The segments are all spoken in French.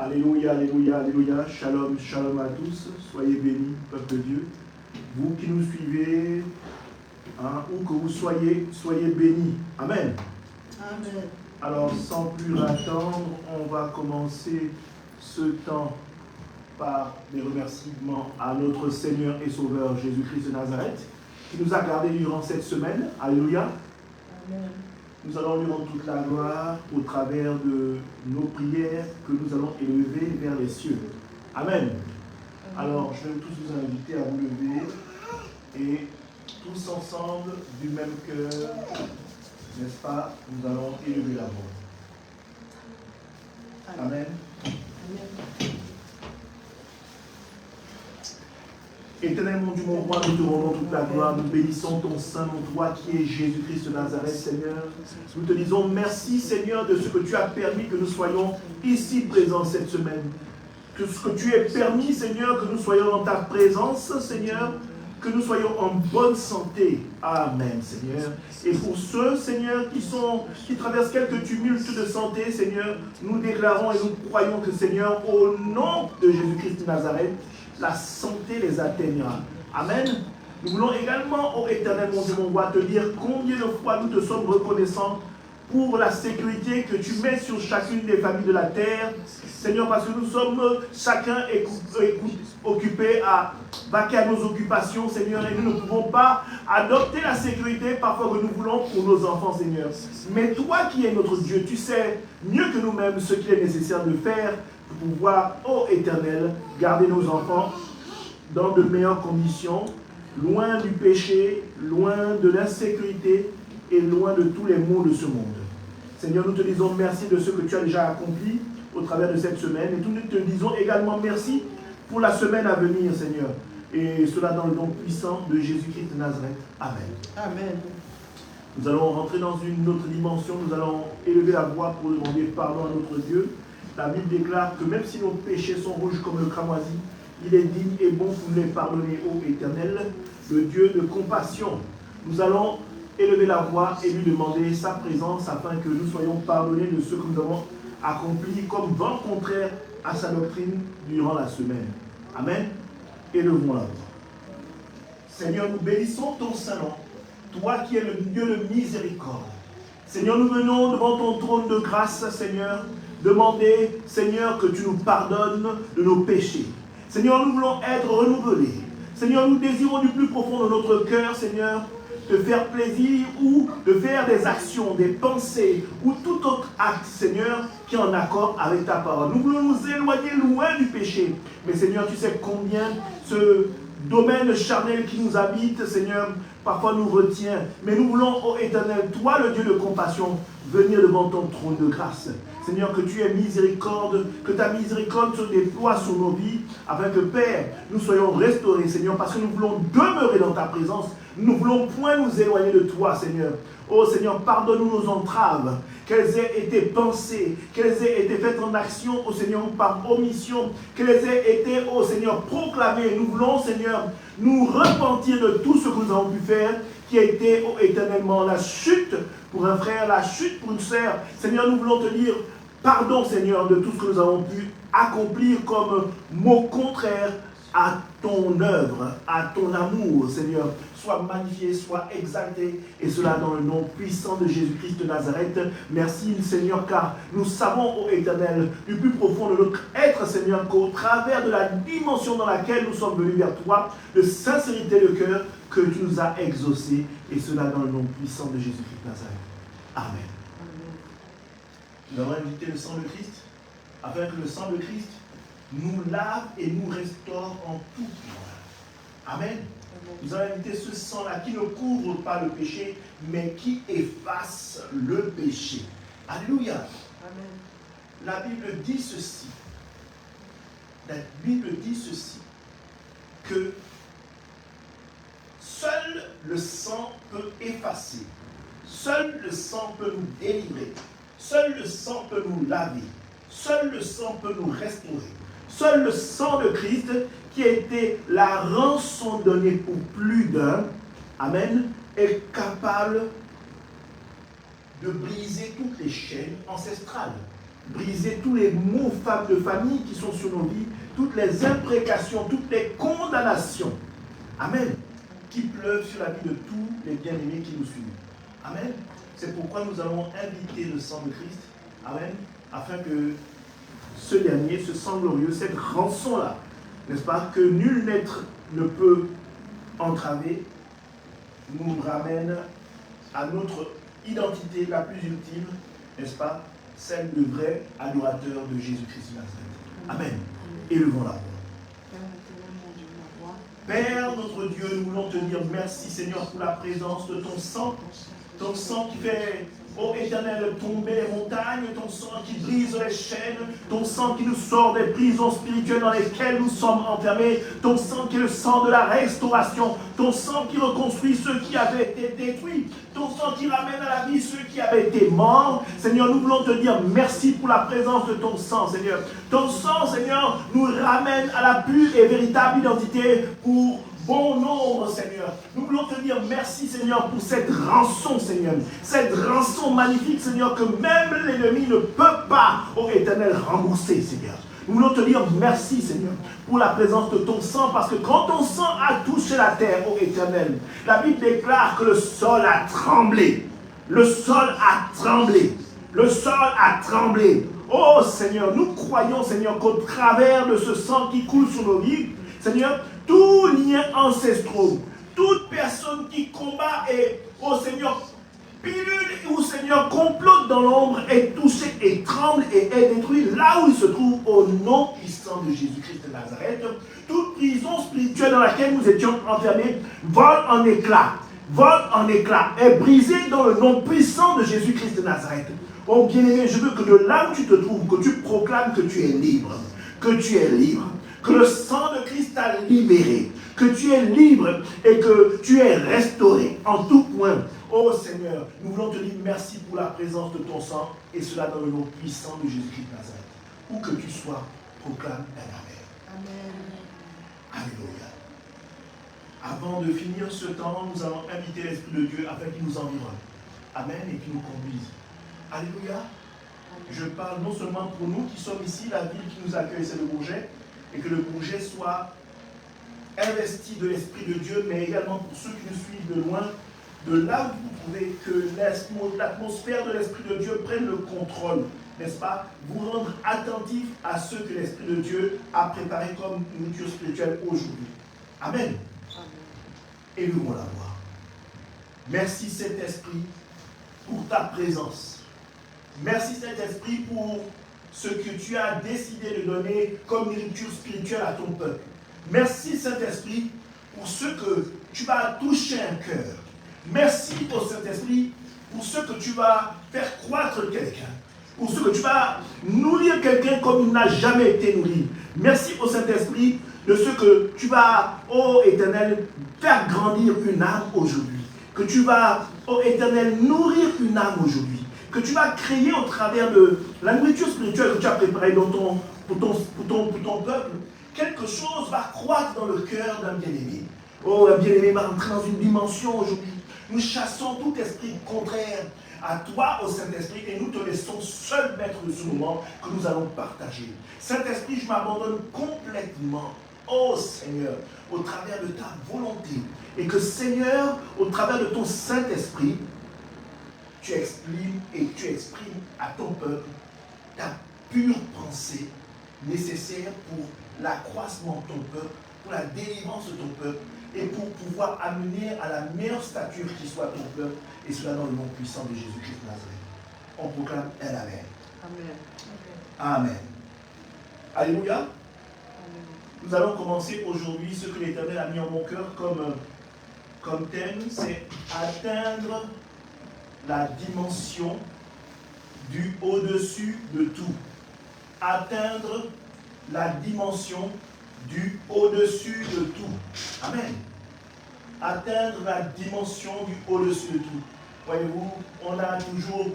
Alléluia, alléluia, alléluia. Shalom, shalom à tous. Soyez bénis, peuple de Dieu. Vous qui nous suivez, où que vous soyez, soyez bénis. Amen. Amen. Alors, sans plus attendre, on va commencer ce temps par des remerciements à notre Seigneur et Sauveur Jésus-Christ de Nazareth, qui nous a gardés durant cette semaine. Alléluia. Amen. Nous allons lui rendre toute la gloire au travers de nos prières que nous allons élever vers les cieux. Amen. Alors, je vais tous vous inviter à vous lever et tous ensemble, du même cœur, n'est-ce pas, nous allons élever la voix. Amen. Amen. Éternel mon Dieu, mon roi, nous te rendons toute la gloire, nous bénissons ton Saint nom, toi qui es Jésus-Christ de Nazareth, Seigneur. Nous te disons merci, Seigneur, de ce que tu as permis que nous soyons ici présents cette semaine. Que ce que tu as permis, Seigneur, que nous soyons dans ta présence, Seigneur, que nous soyons en bonne santé. Amen, Seigneur. Et pour ceux, Seigneur, qui traversent quelques tumultes de santé, Seigneur, nous déclarons et nous croyons que, Seigneur, au nom de Jésus-Christ de Nazareth, la santé les atteignera. Amen. Nous voulons également, ô Éternel, mon Dieu, mon roi, te dire combien de fois nous te sommes reconnaissants pour la sécurité que tu mets sur chacune des familles de la terre. Seigneur, parce que nous sommes chacun occupés à vaquer à nos occupations, Seigneur, et nous ne pouvons pas adopter la sécurité parfois que nous voulons pour nos enfants, Seigneur. Mais toi qui es notre Dieu, tu sais mieux que nous-mêmes ce qu'il est nécessaire de faire pour pouvoir, ô Éternel, garder nos enfants dans de meilleures conditions, loin du péché, loin de l'insécurité et loin de tous les maux de ce monde. Seigneur, nous te disons merci de ce que tu as déjà accompli au travers de cette semaine. Et nous te disons également merci pour la semaine à venir, Seigneur. Et cela dans le nom puissant de Jésus-Christ de Nazareth. Amen. Amen. Nous allons rentrer dans une autre dimension. Nous allons élever la voix pour demander pardon à notre Dieu. La Bible déclare que même si nos péchés sont rouges comme le cramoisi, il est digne et bon pour nous les pardonner, ô Éternel, le Dieu de compassion. Nous allons élever la voix et lui demander sa présence afin que nous soyons pardonnés de ce que nous avons accompli comme vent contraire à sa doctrine durant la semaine. Amen. Élevons la voix. Seigneur, nous bénissons ton Saint-Nom, toi qui es le Dieu de miséricorde. Seigneur, nous venons devant ton trône de grâce, Seigneur, demander, Seigneur, que tu nous pardonnes de nos péchés. Seigneur, nous voulons être renouvelés. Seigneur, nous désirons du plus profond de notre cœur, Seigneur, de faire plaisir ou de faire des actions, des pensées ou tout autre acte, Seigneur, qui est en accord avec ta parole. Nous voulons nous éloigner loin du péché. Mais Seigneur, tu sais combien ce domaine charnel qui nous habite, Seigneur, parfois nous retient. Mais nous voulons, ô Éternel, toi le Dieu de compassion, venir devant ton trône de grâce. Seigneur, que tu aies miséricorde, que ta miséricorde se déploie sur nos vies, afin que, Père, nous soyons restaurés, Seigneur, parce que nous voulons demeurer dans ta présence. Nous ne voulons point nous éloigner de toi, Seigneur. Oh Seigneur, pardonne-nous nos entraves, qu'elles aient été pensées, qu'elles aient été faites en action, oh Seigneur, par omission, qu'elles aient été, oh Seigneur, proclamées. Nous voulons, Seigneur, nous repentir de tout ce que nous avons pu faire, qui a été, oh, éternellement, la chute pour un frère, la chute pour une sœur. Seigneur, nous voulons te dire pardon, Seigneur, de tout ce que nous avons pu accomplir comme mot contraire à ton œuvre, à ton amour, Seigneur. Sois magnifié, sois exalté, et cela dans le nom puissant de Jésus-Christ de Nazareth. Merci, Seigneur, car nous savons, ô Éternel, du plus profond de notre être, Seigneur, qu'au travers de la dimension dans laquelle nous sommes venus vers toi, de sincérité de cœur, que tu nous as exaucés, et cela dans le nom puissant de Jésus-Christ de Nazareth. Amen. Nous allons inviter le sang de Christ, afin que le sang de Christ nous lave et nous restaure en tout point. Amen. Nous allons inviter ce sang-là qui ne couvre pas le péché, mais qui efface le péché. Alléluia. Amen. La Bible dit ceci. La Bible dit ceci, que seul le sang peut effacer, seul le sang peut nous délivrer, seul le sang peut nous laver, seul le sang peut nous restaurer. Seul le sang de Christ, qui a été la rançon donnée pour plus d'un, amen, est capable de briser toutes les chaînes ancestrales. briser tous les maux de famille qui sont sur nos vies, toutes les imprécations, toutes les condamnations. Amen. Qui pleuvent sur la vie de tous les bien-aimés qui nous suivent. Amen. C'est pourquoi nous allons inviter le sang de Christ. Amen. Afin que ce dernier, ce sang glorieux, cette rançon-là, n'est-ce pas, que nul n'être ne peut entraver, nous ramène à notre identité la plus ultime, n'est-ce pas, celle de vrai adorateur de Jésus-Christ de Nazareth. Amen. Élevons la voix. Père notre Dieu, nous voulons te dire merci Seigneur pour la présence de ton sang qui fait, ô Éternel, tomber les montagnes, ton sang qui brise les chaînes, ton sang qui nous sort des prisons spirituelles dans lesquelles nous sommes enfermés, ton sang qui est le sang de la restauration, ton sang qui reconstruit ceux qui avaient été détruits, ton sang qui ramène à la vie ceux qui avaient été morts. Seigneur, nous voulons te dire merci pour la présence de ton sang, Seigneur. Ton sang, Seigneur, nous ramène à la pure et véritable identité pour bon nombre, Seigneur. Nous voulons te dire merci, Seigneur, pour cette rançon, Seigneur. Cette rançon magnifique, Seigneur, que même l'ennemi ne peut pas, ô Éternel, rembourser, Seigneur. Nous voulons te dire merci, Seigneur, pour la présence de ton sang, parce que quand ton sang a touché la terre, ô Éternel, la Bible déclare que le sol a tremblé. Le sol a tremblé. Le sol a tremblé. Oh Seigneur, nous croyons, Seigneur, qu'au travers de ce sang qui coule sur nos vies, Seigneur, tout lien ancestraux, toute personne qui combat et, oh Seigneur, pilule ou Seigneur, complote dans l'ombre est touché et tremble et est détruit là où il se trouve au nom puissant de Jésus-Christ de Nazareth. Toute prison spirituelle dans laquelle nous étions enfermés vole en éclats, est brisée dans le nom puissant de Jésus-Christ de Nazareth. Oh bien-aimé, je veux que de là où tu te trouves, que tu proclames que tu es libre, que tu es libre. Que le sang de Christ t'a libéré, que tu es libre et que tu es restauré en tout point. Oh Seigneur, nous voulons te dire merci pour la présence de ton sang et cela dans le nom puissant de Jésus-Christ de Nazareth. Où que tu sois, proclame un Amen. Amen. Alléluia. Avant de finir ce temps, nous allons inviter l'Esprit de Dieu afin qu'il nous environne. Amen et qu'il nous conduise. Alléluia. Je parle non seulement pour nous qui sommes ici, la ville qui nous accueille, c'est le Bourget, et que le Bourget soit investi de l'Esprit de Dieu, mais également pour ceux qui nous suivent de loin, de là où vous trouvez, que l'atmosphère de l'Esprit de Dieu prenne le contrôle, n'est-ce pas? Vous rendre attentif à ce que l'Esprit de Dieu a préparé comme nourriture spirituelle aujourd'hui. Amen. Élevons la voix. Merci Saint-Esprit pour ta présence. Merci Saint-Esprit pour ce que tu as décidé de donner comme nourriture spirituelle à ton peuple. Merci Saint-Esprit pour ce que tu vas toucher un cœur. Merci au Saint-Esprit pour ce que tu vas faire croître quelqu'un. Pour ce que tu vas nourrir quelqu'un comme il n'a jamais été nourri. Merci au Saint-Esprit de ce que tu vas, ô Éternel, faire grandir une âme aujourd'hui. Que tu vas, ô Éternel, nourrir une âme aujourd'hui. Que tu vas créer au travers de la nourriture spirituelle que tu as préparée pour ton peuple. Quelque chose va croître dans le cœur d'un bien-aimé. Oh, un bien-aimé va entrer dans une dimension aujourd'hui. Nous chassons tout esprit contraire à toi, au Saint-Esprit, et nous te laissons seul maître de ce moment que nous allons partager. Saint-Esprit, je m'abandonne complètement, oh Seigneur, au travers de ta volonté. Et que Seigneur, au travers de ton Saint-Esprit, tu exprimes et tu exprimes à ton peuple ta pure pensée nécessaire pour l'accroissement de ton peuple, pour la délivrance de ton peuple et pour pouvoir amener à la meilleure stature qui soit ton peuple, et cela dans le nom puissant de Jésus-Christ de Nazareth. On proclame un Amen. Amen. Amen. Alléluia. Amen. Nous allons commencer aujourd'hui ce que l'Éternel a mis en mon cœur comme thème, c'est atteindre la dimension du au-dessus de tout. Atteindre la dimension du au-dessus de tout. Amen. Atteindre la dimension du au-dessus de tout. Voyez-vous, on a toujours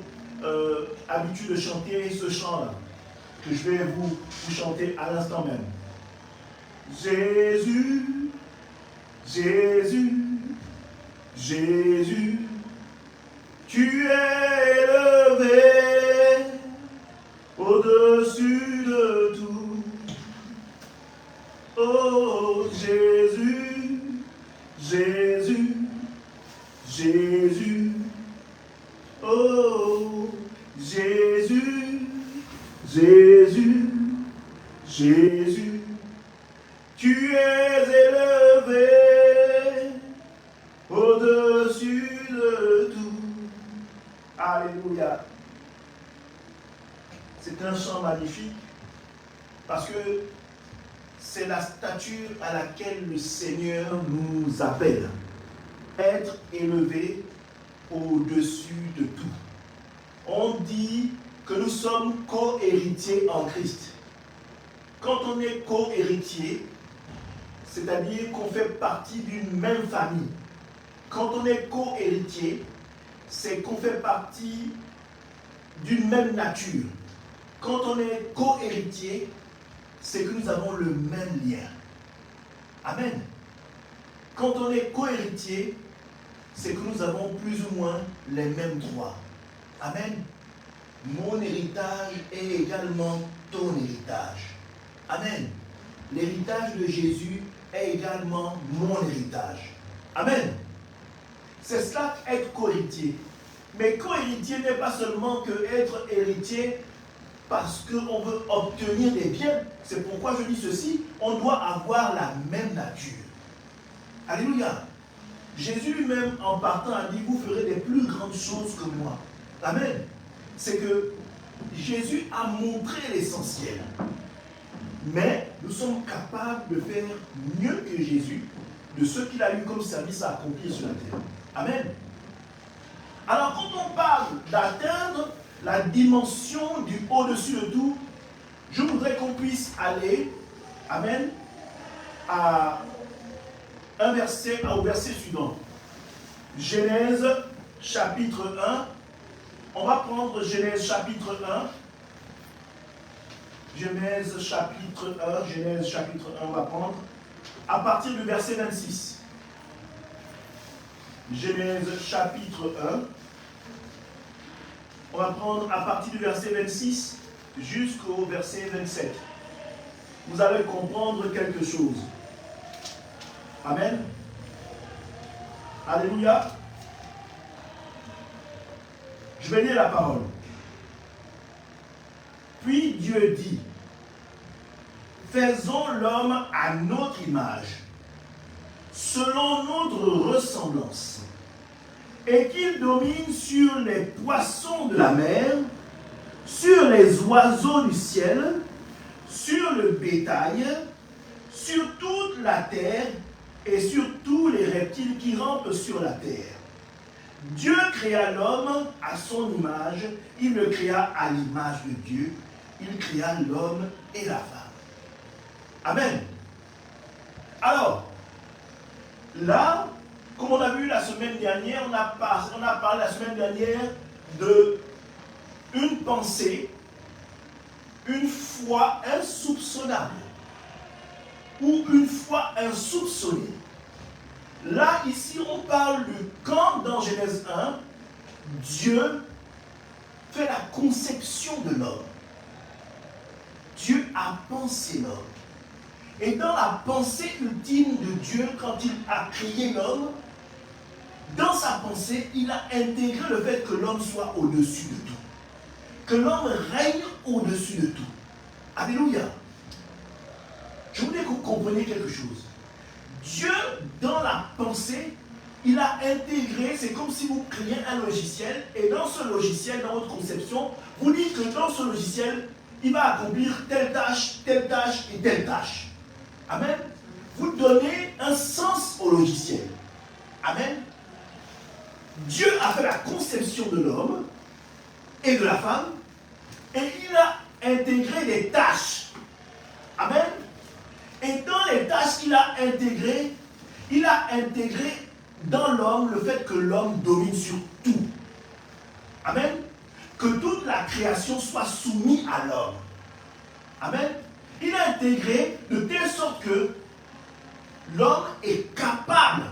habitude de chanter ce chant-là, que je vais vous chanter à l'instant même. Jésus, Jésus, Jésus, tu es élevé au-dessus de tout. Oh Jésus, Jésus, Jésus. Oh Jésus, Jésus, Jésus. Tu es élevé au-dessus de tout. Alléluia. C'est un chant magnifique parce que c'est la stature à laquelle le Seigneur nous appelle. Être élevé au-dessus de tout. On dit que nous sommes co-héritiers en Christ. Quand on est co-héritier, c'est-à-dire qu'on fait partie d'une même famille. Quand on est co-héritier, c'est qu'on fait partie d'une même nature. Quand on est co-héritier, c'est que nous avons le même lien. Amen. Quand on est co-héritier, c'est que nous avons plus ou moins les mêmes droits. Amen. Mon héritage est également ton héritage. Amen. L'héritage de Jésus est également mon héritage. Amen. C'est cela être co-héritier. Mais co-héritier n'est pas seulement que être héritier parce qu'on veut obtenir des biens. C'est pourquoi je dis ceci, on doit avoir la même nature. Alléluia. Jésus lui-même, en partant, a dit, vous ferez des plus grandes choses que moi. Amen. C'est que Jésus a montré l'essentiel. Mais nous sommes capables de faire mieux que Jésus de ce qu'il a eu comme service à accomplir sur la terre. Amen. Alors quand on parle d'atteindre la dimension du au-dessus de tout, je voudrais qu'on puisse aller, amen, au verset suivant. Genèse chapitre 1. On va prendre Genèse chapitre 1. Genèse chapitre 1, on va prendre à partir du verset 26. Genèse chapitre 1. On va prendre à partir du verset 26 jusqu'au verset 27. Vous allez comprendre quelque chose. Amen. Alléluia. Je vais lire la parole. Puis Dieu dit, faisons l'homme à notre image, selon notre ressemblance, et qu'il domine sur les poissons de la mer, sur les oiseaux du ciel, sur le bétail, sur toute la terre et sur tous les reptiles qui rampent sur la terre. Dieu créa l'homme à son image, il le créa à l'image de Dieu, il créa l'homme et la femme. Amen. Alors, là, comme on a vu la semaine dernière, on a parlé la semaine dernière de une pensée, une foi insoupçonnable ou une foi insoupçonnée. Là, ici, on parle de quand dans Genèse 1, Dieu fait la conception de l'homme. Dieu a pensé l'homme. Et dans la pensée ultime de Dieu, quand il a créé l'homme, dans sa pensée, il a intégré le fait que l'homme soit au-dessus de tout. Que l'homme règne au-dessus de tout. Alléluia. Je voulais que vous compreniez quelque chose. Dieu, dans la pensée, il a intégré, c'est comme si vous créez un logiciel, et dans ce logiciel, dans votre conception, vous dites que dans ce logiciel, il va accomplir telle tâche et telle tâche. Amen. Vous donnez un sens au logiciel. Amen. Dieu a fait la conception de l'homme et de la femme, et il a intégré des tâches. Amen. Et dans les tâches qu'il a intégrées, il a intégré dans l'homme le fait que l'homme domine sur tout. Amen. Que toute la création soit soumise à l'homme. Amen. Il a intégré de telle sorte que l'homme est capable,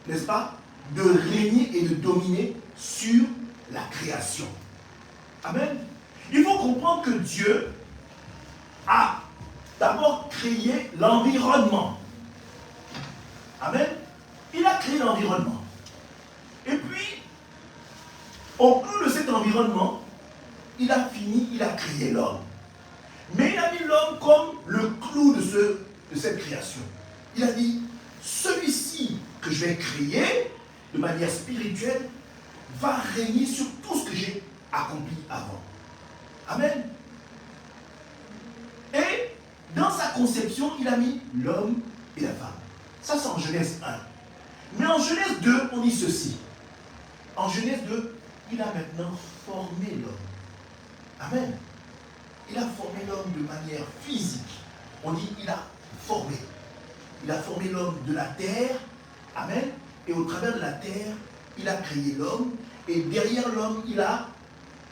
n'est-ce pas, de régner et de dominer sur la création. Amen. Il faut comprendre que Dieu a d'abord créé l'environnement. Amen. Il a créé l'environnement. Et puis, au clou de cet environnement, il a créé l'homme. Mais il a mis l'homme comme le clou de cette création. Il a dit, celui-ci que je vais créer de manière spirituelle va régner sur tout ce que j'ai accompli avant. Amen. Et dans sa conception, il a mis l'homme et la femme. Ça, c'est en Genèse 1. Mais en Genèse 2, on dit ceci. En Genèse 2, il a maintenant formé l'homme. Amen. Il a formé l'homme de manière physique. On dit il a formé. Il a formé l'homme de la terre. Amen. Et au travers de la terre, il a créé l'homme. Et derrière l'homme, il a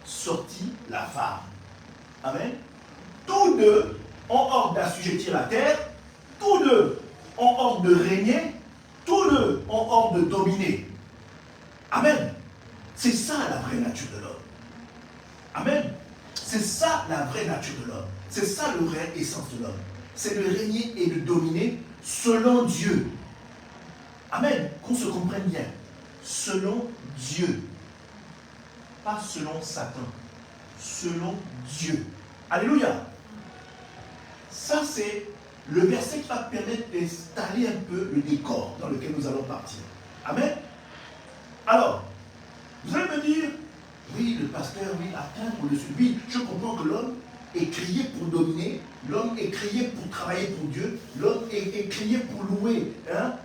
sorti la femme. Amen. Tous deux ont ordre d'assujettir la terre. Tous deux ont ordre de régner. Tous deux ont ordre de dominer. Amen. C'est ça la vraie nature de l'homme. Amen. C'est ça la vraie nature de l'homme. C'est ça la vraie essence de l'homme. C'est de régner et de dominer selon Dieu. Amen. Qu'on se comprenne bien. Selon Dieu. Pas selon Satan. Selon Dieu. Alléluia. Ça, c'est le verset qui va permettre d'installer un peu le décor dans lequel nous allons partir. Amen. Alors, vous allez me dire, oui, le pasteur, oui, atteindre au-dessus. Oui, je comprends que l'homme est créé pour dominer, l'homme est créé pour travailler pour Dieu, l'homme est créé pour louer,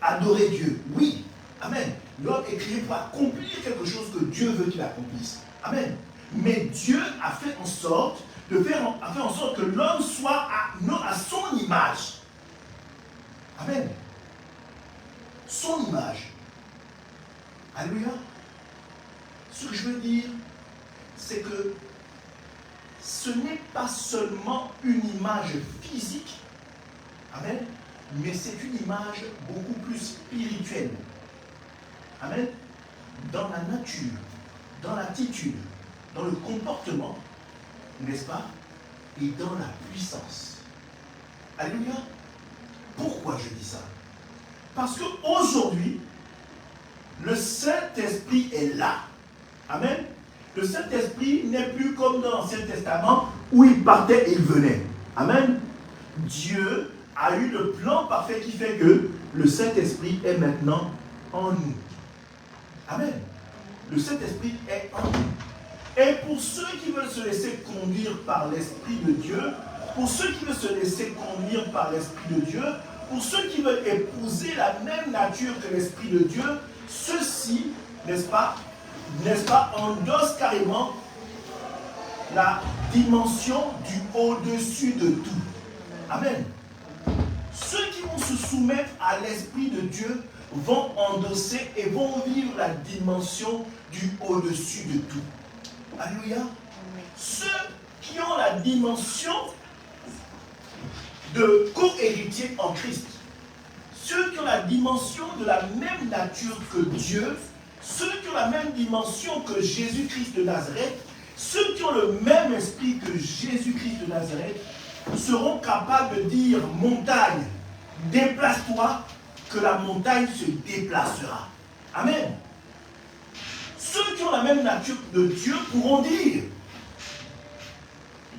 adorer Dieu. Oui, amen. L'homme est créé pour accomplir quelque chose que Dieu veut qu'il accomplisse. Amen. Mais Dieu a fait en sorte que l'homme soit à son image. Amen. Son image. Alléluia. Ce que je veux dire, c'est que ce n'est pas seulement une image physique, amen, mais c'est une image beaucoup plus spirituelle. Amen. Dans la nature, dans l'attitude, dans le comportement, n'est-ce pas, et dans la puissance. Alléluia. Pourquoi je dis ça? Parce qu'aujourd'hui, le Saint-Esprit est là. Amen. Le Saint-Esprit n'est plus comme dans l'Ancien Testament où il partait et il venait. Amen. Dieu a eu le plan parfait qui fait que le Saint-Esprit est maintenant en nous. Amen. Le Saint-Esprit est en nous. Et pour ceux qui veulent se laisser conduire par l'Esprit de Dieu, pour ceux qui veulent se laisser conduire par l'Esprit de Dieu, pour ceux qui veulent épouser la même nature que l'Esprit de Dieu, ceux-ci, n'est-ce pas, endossent carrément la dimension du au-dessus de tout. Amen. Ceux qui vont se soumettre à l'Esprit de Dieu vont endosser et vont vivre la dimension du au-dessus de tout. Alléluia. Ceux qui ont la dimension de co-héritier en Christ, ceux qui ont la dimension de la même nature que Dieu, ceux qui ont la même dimension que Jésus-Christ de Nazareth, ceux qui ont le même esprit que Jésus-Christ de Nazareth, seront capables de dire montagne, déplace-toi, que la montagne se déplacera. Amen. Ceux qui ont la même nature de Dieu pourront dire,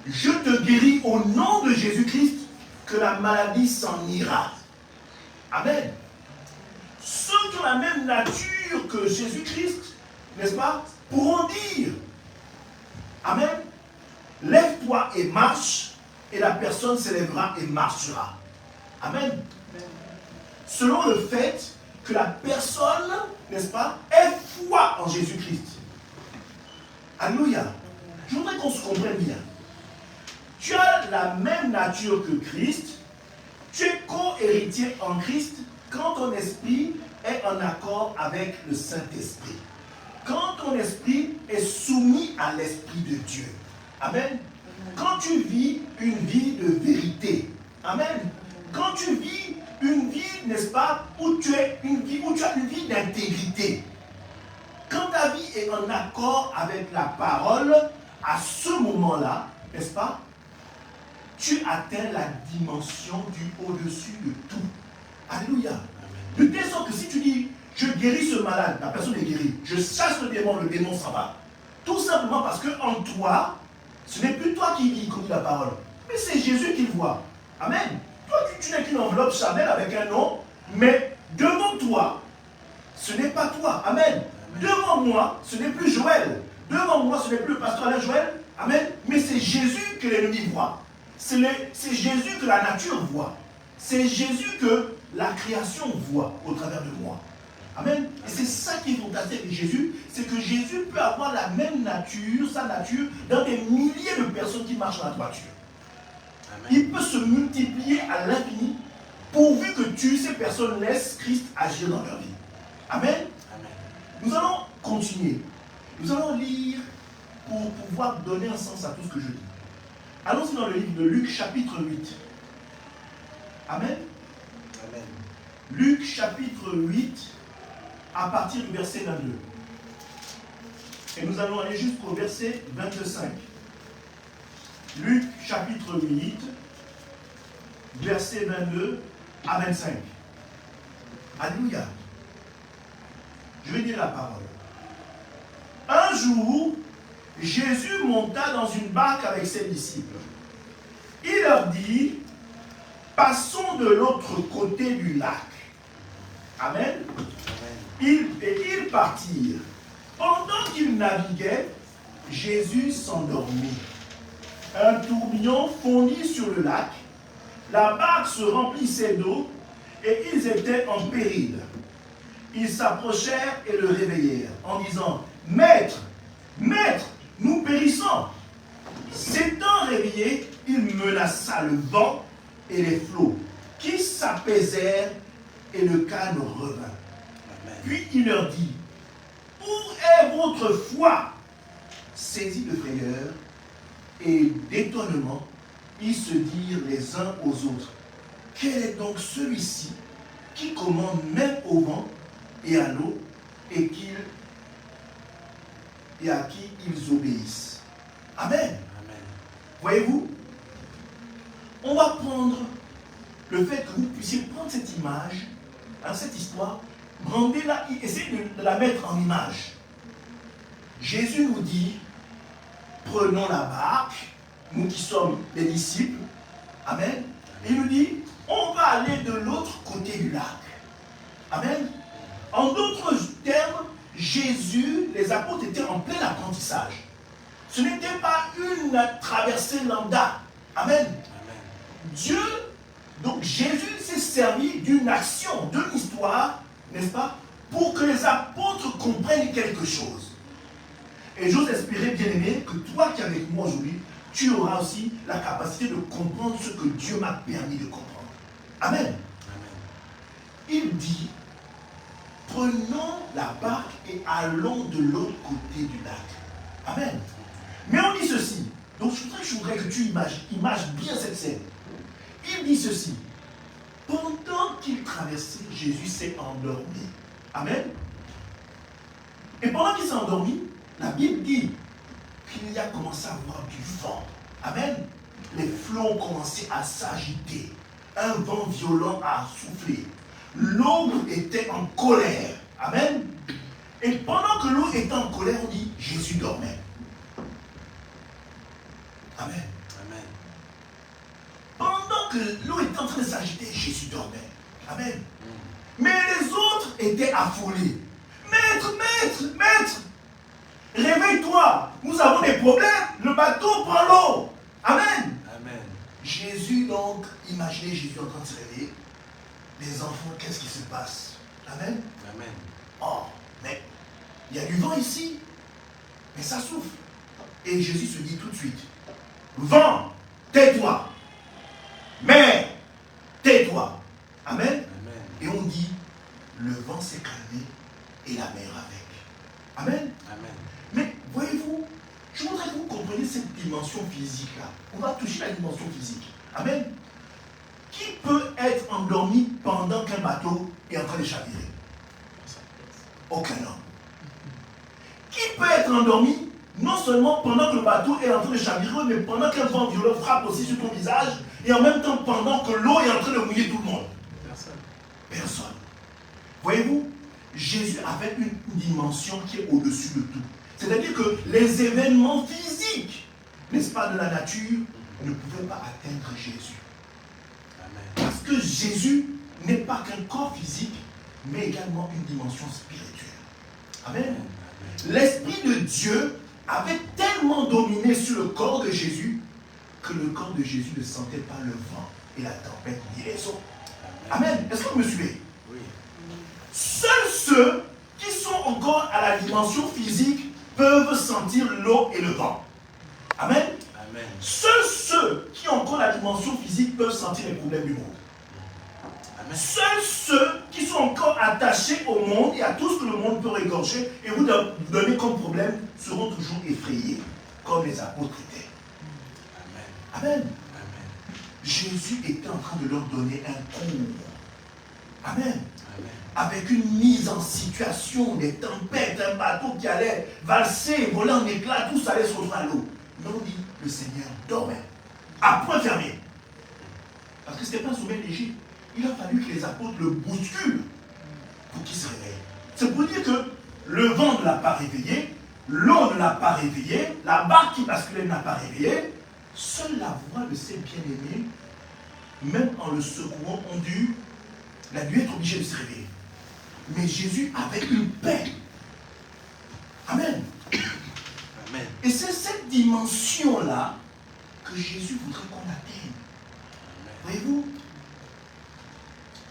je te guéris au nom de Jésus-Christ, que la maladie s'en ira. Amen. Ceux qui ont la même nature que Jésus-Christ, n'est-ce pas, pourront dire, amen, lève-toi et marche, et la personne s'élèvera et marchera. Amen. Selon le fait que la personne, n'est-ce pas, ait foi en Jésus-Christ. Alléluia. Je voudrais qu'on se comprenne bien. Tu as la même nature que Christ, tu es co-héritier en Christ quand ton esprit est en accord avec le Saint-Esprit. Quand ton esprit est soumis à l'Esprit de Dieu. Amen. Quand tu vis une vie de vérité. Amen. Quand tu vis une vie, n'est-ce pas, où tu as une vie d'intégrité. Quand ta vie est en accord avec la parole, à ce moment-là, n'est-ce pas, tu atteins la dimension du au-dessus de tout. Alléluia. De telle sorte que si tu dis, je guéris ce malade, la personne est guérie, je chasse le démon s'en va. Tout simplement parce qu'en toi, ce n'est plus toi qui dis la parole, mais c'est Jésus qui le voit. Amen. Toi, tu n'es qu'une enveloppe charnelle avec un nom, mais devant toi, ce n'est pas toi. Amen. Devant moi, ce n'est plus Joël. Devant moi, ce n'est plus le pasteur Alain Joël. Amen. Mais c'est Jésus que l'ennemi voit. C'est Jésus que la nature voit. C'est Jésus que la création voit au travers de moi. Amen. Et c'est ça qui est fantastique avec Jésus, c'est que Jésus peut avoir la même nature, sa nature, dans des milliers de personnes qui marchent dans la toiture. Amen. Il peut se multiplier à l'infini, pourvu que ces personnes laissent Christ agir dans leur vie. Amen. Amen. Nous allons continuer. Nous allons lire pour pouvoir donner un sens à tout ce que je dis. Allons-y dans le livre de Luc, chapitre 8. Amen. Amen. Luc, chapitre 8, à partir du verset 22. Et nous allons aller jusqu'au verset 25. Luc, chapitre 8, verset 22 à 25. Alléluia. Je vais dire la parole. Un jour, Jésus monta dans une barque avec ses disciples. Il leur dit, passons de l'autre côté du lac. Amen. Et ils partirent. Pendant qu'ils naviguaient, Jésus s'endormit. Un tourbillon fondit sur le lac. La barque se remplissait d'eau et ils étaient en péril. Ils s'approchèrent et le réveillèrent en disant, « Maître, Maître, nous périssons !» S'étant réveillé, il menaça le vent et les flots, qui s'apaisèrent et le calme revint. Amen. Puis il leur dit, « Où est votre foi ?» Saisis de frayeur et d'étonnement, ils se dirent les uns aux autres, « Quel est donc celui-ci qui commande même au vent et à l'eau et à qui ils obéissent. » Amen. Amen. Voyez-vous, on va prendre le fait que vous puissiez prendre cette image, cette histoire, rendez-la, essayez de la mettre en image. Jésus nous dit, prenons la barque, nous qui sommes les disciples, amen, et il nous dit, on va aller de l'autre côté du lac. Amen. En d'autres termes, Jésus, les apôtres étaient en plein apprentissage. Ce n'était pas une traversée lambda. Amen. Amen. Dieu, donc Jésus s'est servi d'une action, d'une histoire, n'est-ce pas, pour que les apôtres comprennent quelque chose. Et j'ose espérer, bien-aimé, que toi qui es avec moi aujourd'hui, tu auras aussi la capacité de comprendre ce que Dieu m'a permis de comprendre. Amen. Amen. Il dit, prenons la barque et allons de l'autre côté du lac. Amen. Mais on dit ceci. Donc je voudrais que tu images bien cette scène. Il dit ceci. Pendant qu'il traversait, Jésus s'est endormi. Amen. Et pendant qu'il s'est endormi, la Bible dit qu'il y a commencé à avoir du vent. Amen. Les flots ont commencé à s'agiter. Un vent violent a soufflé. L'eau était en colère. Amen. Et pendant que l'eau était en colère, on dit Jésus dormait. Amen. Amen. Pendant que l'eau était en train de s'agiter, Jésus dormait. Amen. Mais les autres étaient affolés. Maître, maître, maître, réveille-toi. Nous avons des problèmes. Le bateau prend l'eau. Amen. Amen. Jésus donc, imaginez Jésus en train de se réveiller. Les enfants, qu'est-ce qui se passe? Amen. Amen. Oh, mais il y a du vent ici. Mais ça souffle. Et Jésus se dit tout de suite, vent, tais-toi. Mer, tais-toi. Amen. Amen. Et on dit, le vent s'est calmé et la mer avec. Amen. Amen. Mais voyez-vous, je voudrais que vous compreniez cette dimension physique-là. On va toucher la dimension physique. Amen. Qui peut être endormi pendant qu'un bateau est en train de chavirer? Aucun homme. Qui peut être endormi Non seulement pendant que le bateau est en train de chavirer, mais pendant qu'un vent violent frappe aussi sur ton visage, et en même temps pendant que l'eau est en train de mouiller tout le monde. Personne. Voyez-vous, Jésus avait une dimension qui est au-dessus de tout. C'est-à-dire que les événements physiques, n'est-ce pas, de la nature, ne pouvaient pas atteindre Jésus. Amen. Parce que Jésus n'est pas qu'un corps physique, mais également une dimension spirituelle. Amen. L'Esprit de Dieu avait tellement dominé sur le corps de Jésus que le corps de Jésus ne sentait pas le vent et la tempête ni les eaux. Amen. Est-ce que vous me suivez? Oui. Seuls ceux qui sont encore à la dimension physique peuvent sentir l'eau et le vent. Amen. Amen. Seuls ceux qui ont encore la dimension physique peuvent sentir les problèmes du monde. Amen. Seuls ceux qui sont encore attachés au monde et à tout ce que le monde peut régorger et vous donner comme problème seront toujours effrayés, comme les apôtres étaient. Amen. Amen. Amen. Jésus était en train de leur donner un cours. Amen. Amen. Avec une mise en situation, des tempêtes, un bateau qui allait valser, voler en éclats, tout ça allait se retrouver à l'eau. Non, dit, le Seigneur dormait, à point fermé. Parce que ce n'était pas un sommeil léger. Il a fallu que les apôtres le bousculent pour qu'il se réveille. C'est pour dire que le vent ne l'a pas réveillé, l'eau ne l'a pas réveillé, la barque qui basculait ne l'a pas réveillé. Seule la voix de ses bien-aimés, même en le secouant, il a dû être obligé de se réveiller. Mais Jésus avait une paix. Amen. Amen. Et c'est cette dimension-là que Jésus voudrait qu'on atteigne. Voyez-vous,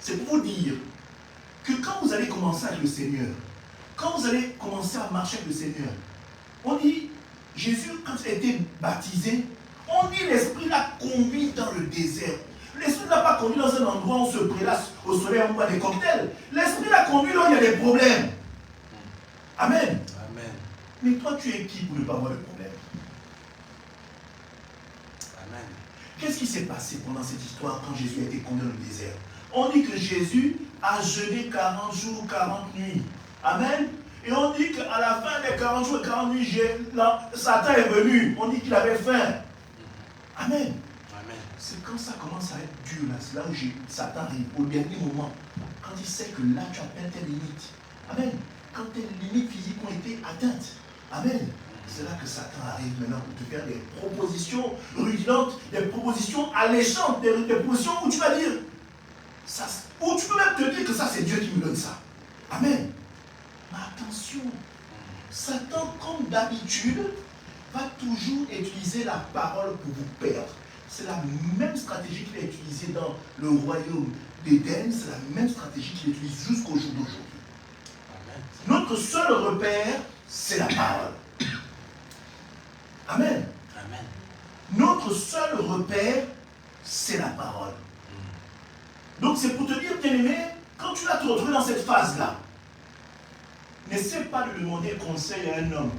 c'est pour vous dire que quand vous allez commencer avec le Seigneur, quand vous allez commencer à marcher avec le Seigneur, on dit, Jésus, quand il a été baptisé, on dit l'Esprit l'a conduit dans le désert. L'Esprit ne l'a pas conduit dans un endroit où on se prélasse au soleil, on boit des cocktails. L'Esprit l'a conduit là où il y a des problèmes. Amen. Amen. Mais toi, tu es qui pour ne pas avoir de problème? Amen. Qu'est-ce qui s'est passé pendant cette histoire quand Jésus a été conduit dans le désert? On dit que Jésus a jeûné 40 jours, 40 nuits. Amen. Et on dit qu'à la fin des 40 jours et 40 nuits, Satan est venu. On dit qu'il avait faim. Amen. C'est quand ça commence à être dur, là, c'est là où Satan arrive, au dernier moment, quand il sait que là tu atteins tes limites. Amen. Quand tes limites physiques ont été atteintes. Amen. C'est là que Satan arrive maintenant pour te faire des propositions rudantes, des propositions alléchantes, des propositions où tu vas dire, ça, où tu peux même te dire que ça c'est Dieu qui me donne ça. Amen. Mais attention, Satan, comme d'habitude, va toujours utiliser la parole pour vous perdre. C'est la même stratégie qu'il a utilisée dans le royaume d'Éden, c'est la même stratégie qu'il utilise jusqu'au jour d'aujourd'hui. Notre seul repère, c'est la parole. Amen. Amen. Notre seul repère, c'est la parole. Donc c'est pour te dire, bien-aimé, quand tu vas te retrouver dans cette phase-là, n'essaie pas de demander conseil à un homme.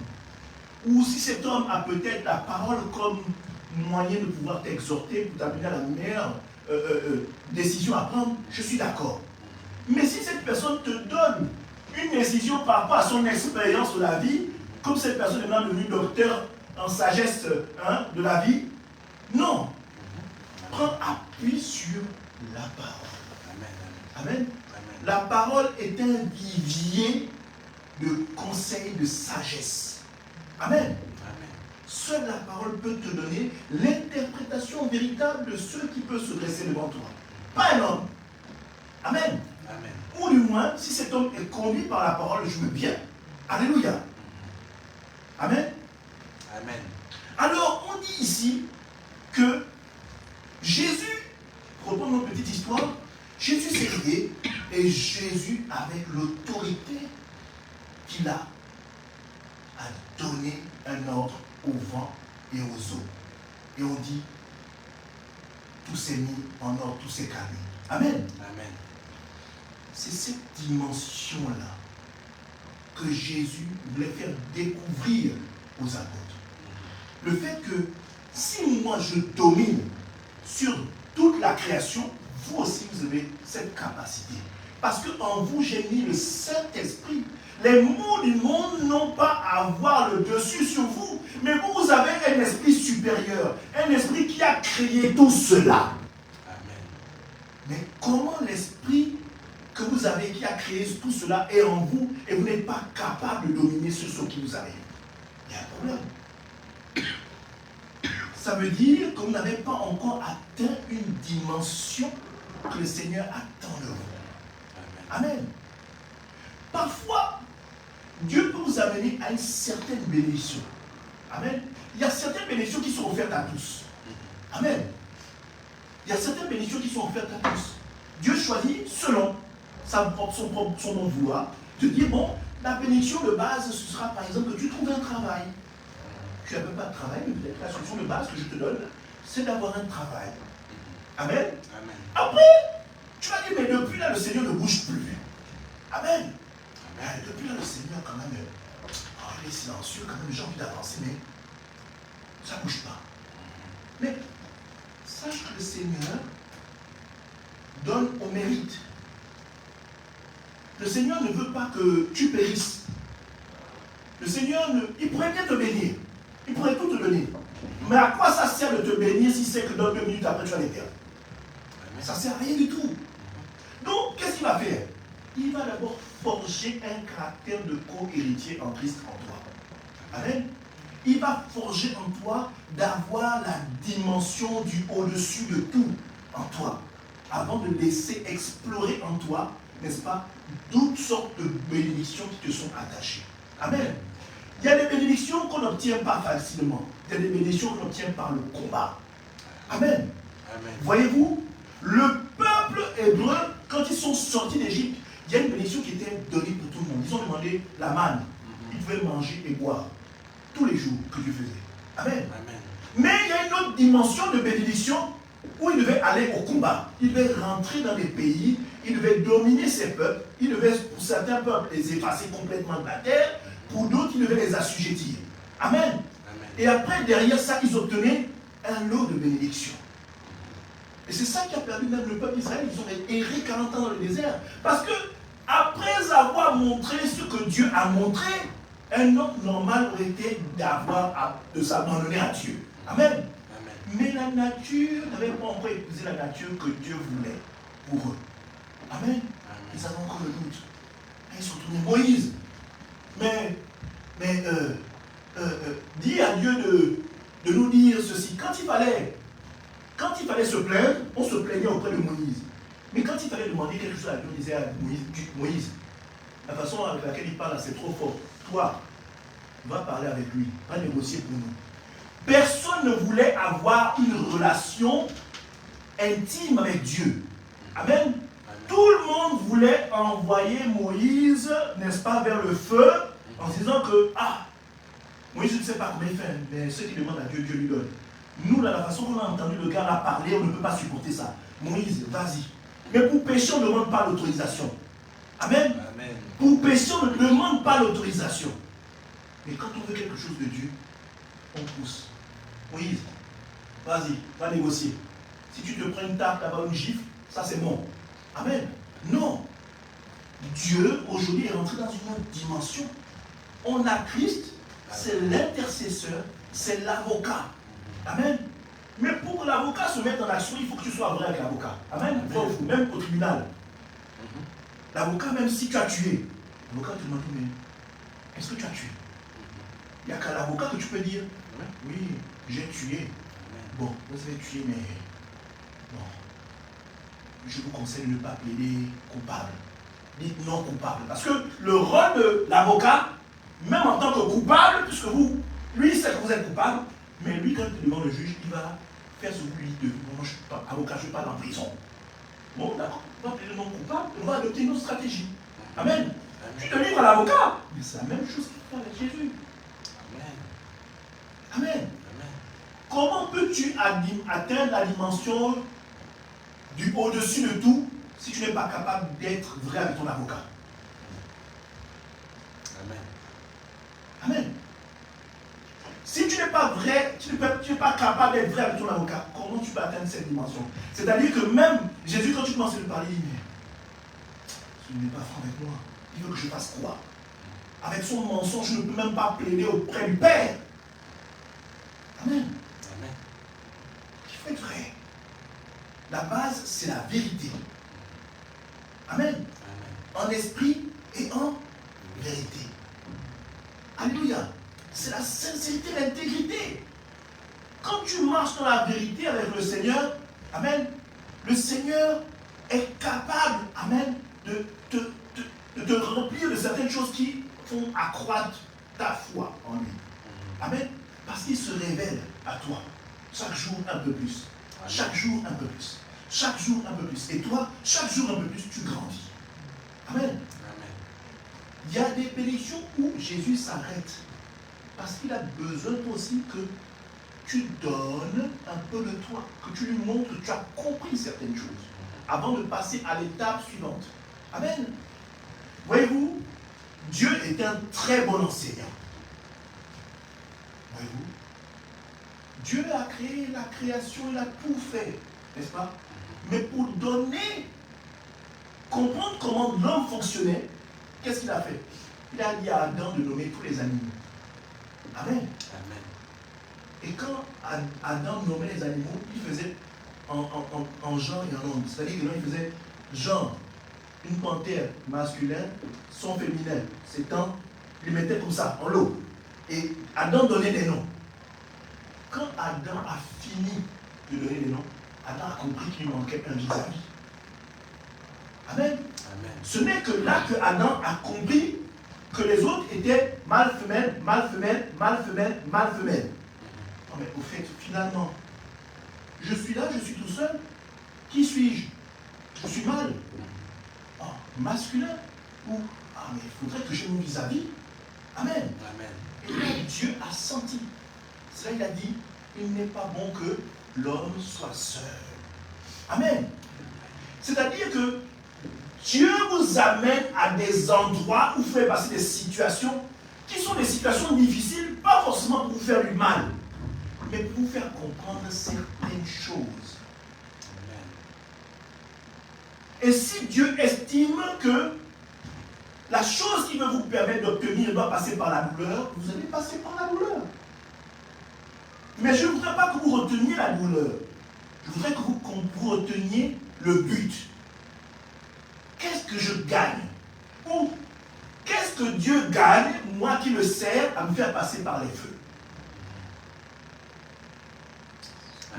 Ou si cet homme a peut-être la parole comme moyen de pouvoir t'exhorter pour t'amener à la meilleure décision à prendre, je suis d'accord. Mais si cette personne te donne une décision par rapport à son expérience de la vie, comme cette personne est maintenant devenue docteur en sagesse de la vie, non. Prends appui sur la parole. Amen. Amen. La parole est un vivier de conseils, de sagesse. Amen. Seule la parole peut te donner l'interprétation véritable de ce qui peut se dresser devant toi. Pas un homme. Amen. Amen. Ou du moins, si cet homme est conduit par la parole, je veux bien. Alléluia. Amen. Amen. Alors, on dit ici que Jésus, reprenons une petite histoire, Jésus s'est réveillé et Jésus, avec l'autorité qu'il a donné un ordre au vent et aux eaux. Et on dit, tout s'est mis en ordre, tout s'est calmé. Amen. Amen. C'est cette dimension-là que Jésus voulait faire découvrir aux apôtres. Le fait que si moi je domine sur toute la création, vous aussi vous avez cette capacité. Parce qu'en vous j'ai mis le Saint-Esprit. Les maux du monde n'ont pas à avoir le dessus sur vous. Mais vous avez un esprit supérieur. Un esprit qui a créé tout cela. Amen. Mais comment l'esprit que vous avez, qui a créé tout cela, est en vous et vous n'êtes pas capable de dominer sur ce qui vous arrive? Il y a un problème. Ça veut dire que vous n'avez pas encore atteint une dimension que le Seigneur attend de vous. Amen. Parfois, Dieu peut vous amener à une certaine bénédiction. Amen. Il y a certaines bénédictions qui sont offertes à tous. Amen. Il y a certaines bénédictions qui sont offertes à tous. Dieu choisit selon son bon vouloir de dire, bon, la bénédiction de base, ce sera par exemple que tu trouves un travail. Tu n'as même pas de travail, mais peut-être la solution de base que je te donne, c'est d'avoir un travail. Amen. Amen. Après, tu vas dire, mais depuis là, le Seigneur ne bouge plus. Amen. Amen. Depuis là, le Seigneur, quand même, il est silencieux, quand même, j'ai envie d'avancer, mais ça ne bouge pas. Mais sache que le Seigneur donne au mérite. Le Seigneur ne veut pas que tu périsses. Le Seigneur, il pourrait bien te bénir. Il pourrait tout te donner. Mais à quoi ça sert de te bénir si c'est que dans 2 minutes après tu vas les perdre? Ça ne sert à rien du tout. Donc, qu'est-ce qu'il va faire? Il va d'abord forger un caractère de co-héritier en Christ en toi. Amen. Il va forger en toi d'avoir la dimension du au-dessus de tout en toi. Avant de laisser explorer en toi, n'est-ce pas, toutes sortes de bénédictions qui te sont attachées. Amen. Il y a des bénédictions qu'on n'obtient pas facilement. Il y a des bénédictions qu'on obtient par le combat. Amen. Amen. Voyez-vous, le peuple hébreu, quand ils sont sortis d'Égypte, il y a une bénédiction qui était donnée pour tout le monde. Ils ont demandé la manne. Ils pouvaient manger et boire tous les jours que Dieu faisait. Amen. Amen. Mais il y a une autre dimension de bénédiction où ils devaient aller au combat. Ils devaient rentrer dans des pays, ils devaient dominer ces peuples, ils devaient, pour certains peuples, les effacer complètement de la terre, pour d'autres, ils devaient les assujettir. Amen. Amen. Et après, derrière ça, ils obtenaient un lot de bénédiction. Et c'est ça qui a perdu même le peuple d'Israël. Ils ont erré 40 ans dans le désert. Parce que, après avoir montré ce que Dieu a montré, un homme normal aurait été de s'abandonner à Dieu. Amen. Amen. Mais la nature n'avait pas encore épousé la nature que Dieu voulait pour eux. Amen. Amen. Ils avaient encore le doute. Et ils sont tournés Moïse. Dis à Dieu de nous dire ceci. Quand il fallait se plaindre, on se plaignait auprès de Moïse. Mais quand il fallait demander quelque chose à Dieu, on disait à Moïse, la façon avec laquelle il parle, c'est trop fort. Toi, va parler avec lui, va négocier pour nous. Personne ne voulait avoir une relation intime avec Dieu. Amen. Amen. Tout le monde voulait envoyer Moïse, n'est-ce pas, vers le feu, en disant que, Moïse ne sait pas comment il fait, mais ce qu'il demande à Dieu, Dieu lui donne. Nous, là, la façon qu'on a entendu le gars là parler, on ne peut pas supporter ça. Moïse, vas-y. Mais pour pécher, on ne demande pas l'autorisation. Amen. Amen. Pour pécher, on ne demande pas l'autorisation. Mais quand on veut quelque chose de Dieu, on pousse. Moïse, vas-y, va négocier. Si tu te prends une tarte là-bas, une gifle, ça c'est bon. Amen. Non. Dieu, aujourd'hui, est rentré dans une autre dimension. On a Christ, c'est l'intercesseur, c'est l'avocat. Amen. Mais pour que l'avocat se mette en action, il faut que tu sois vrai avec l'avocat. Amen. Même au tribunal. L'avocat, même si tu as tué, l'avocat te demande, mais est-ce que tu as tué? Il n'y a qu'à l'avocat que tu peux dire, oui, j'ai tué. Bon, vous avez tué, mais bon, je vous conseille de ne pas plaider coupable. Dites non coupable. Parce que le rôle de l'avocat, même en tant que coupable, puisque vous, lui, il sait que vous êtes coupable, mais lui, quand il demande le juge, il va faire ce que lui dit. Moi, je ne suis pas avocat, je ne suis pas en prison. Bon, d'accord, on va plaider non coupable, on va adopter une autre stratégie. Amen. Amen. Tu te livres à l'avocat, mais c'est la même chose qu'il fait avec Jésus. Amen. Amen. Comment peux-tu atteindre la dimension du au-dessus de tout si tu n'es pas capable d'être vrai avec ton avocat? Amen. Amen. Si tu n'es pas vrai, tu n'es pas capable d'être vrai avec ton avocat, comment tu peux atteindre cette dimension? C'est-à-dire que même Jésus, quand tu commences à lui parler, il dit, mais tu n'es pas franc avec moi. Il veut que je fasse quoi? avec son mensonge, ne peut même pas plaider auprès du Père. Amen. Amen. Il faut être vrai. La base, c'est la vérité. Amen. Amen. En esprit et en vérité. Alléluia. C'est la sincérité, l'intégrité. Quand tu marches dans la vérité avec le Seigneur, amen, le Seigneur est capable, amen, de te remplir de certaines choses qui font accroître ta foi en lui. Amen. Parce qu'il se révèle à toi chaque jour un peu plus. Chaque jour un peu plus. Chaque jour un peu plus. Et toi, chaque jour un peu plus, tu grandis. Amen. Amen. Il y a des bénédictions où Jésus s'arrête. Parce qu'il a besoin toi aussi que tu donnes un peu de toi. Que tu lui montres que tu as compris certaines choses. Avant de passer à l'étape suivante. Amen. Voyez-vous, Dieu est un très bon enseignant. Voyez-vous, Dieu a créé la création, il a tout fait, n'est-ce pas? Mais pour donner, comprendre comment l'homme fonctionnait, qu'est-ce qu'il a fait? Il a dit à Adam de nommer tous les animaux. Amen. Amen. Et quand Adam nommait les animaux, il faisait en genre et en nombre. C'est-à-dire que il faisait genre, une panthère masculine, son féminin. C'est tant, il les mettait comme ça, en lot. Et Adam donnait des noms. Quand Adam a fini de donner des noms, Adam a compris qu'il lui manquait un vis-à-vis. Amen. Amen. Ce n'est que là que Adam a compris que les autres étaient mâle, femelle, mâle, femelle, mâle, femelle, mâle, femelle. Non mais au fait, finalement, je suis là, je suis tout seul. Qui suis-je? Je suis mâle. Oh, masculin. Ou, ah mais il faudrait que j'ai mon vis-à-vis. Amen. Amen. Et là, Dieu a senti. C'est là il a dit, il n'est pas bon que l'homme soit seul. Amen. C'est-à-dire que Dieu vous amène à des endroits où vous faites passer des situations qui sont des situations difficiles, pas forcément pour vous faire du mal, mais pour vous faire comprendre certaines choses. Amen. Et si Dieu estime que la chose qui veut vous permettre d'obtenir doit passer par la douleur, vous allez passer par la douleur. Mais je ne voudrais pas que vous reteniez la douleur. Je voudrais que vous reteniez le but. Qu'est-ce que je gagne? Ou qu'est-ce que Dieu gagne, moi qui le sers, à me faire passer par les feux?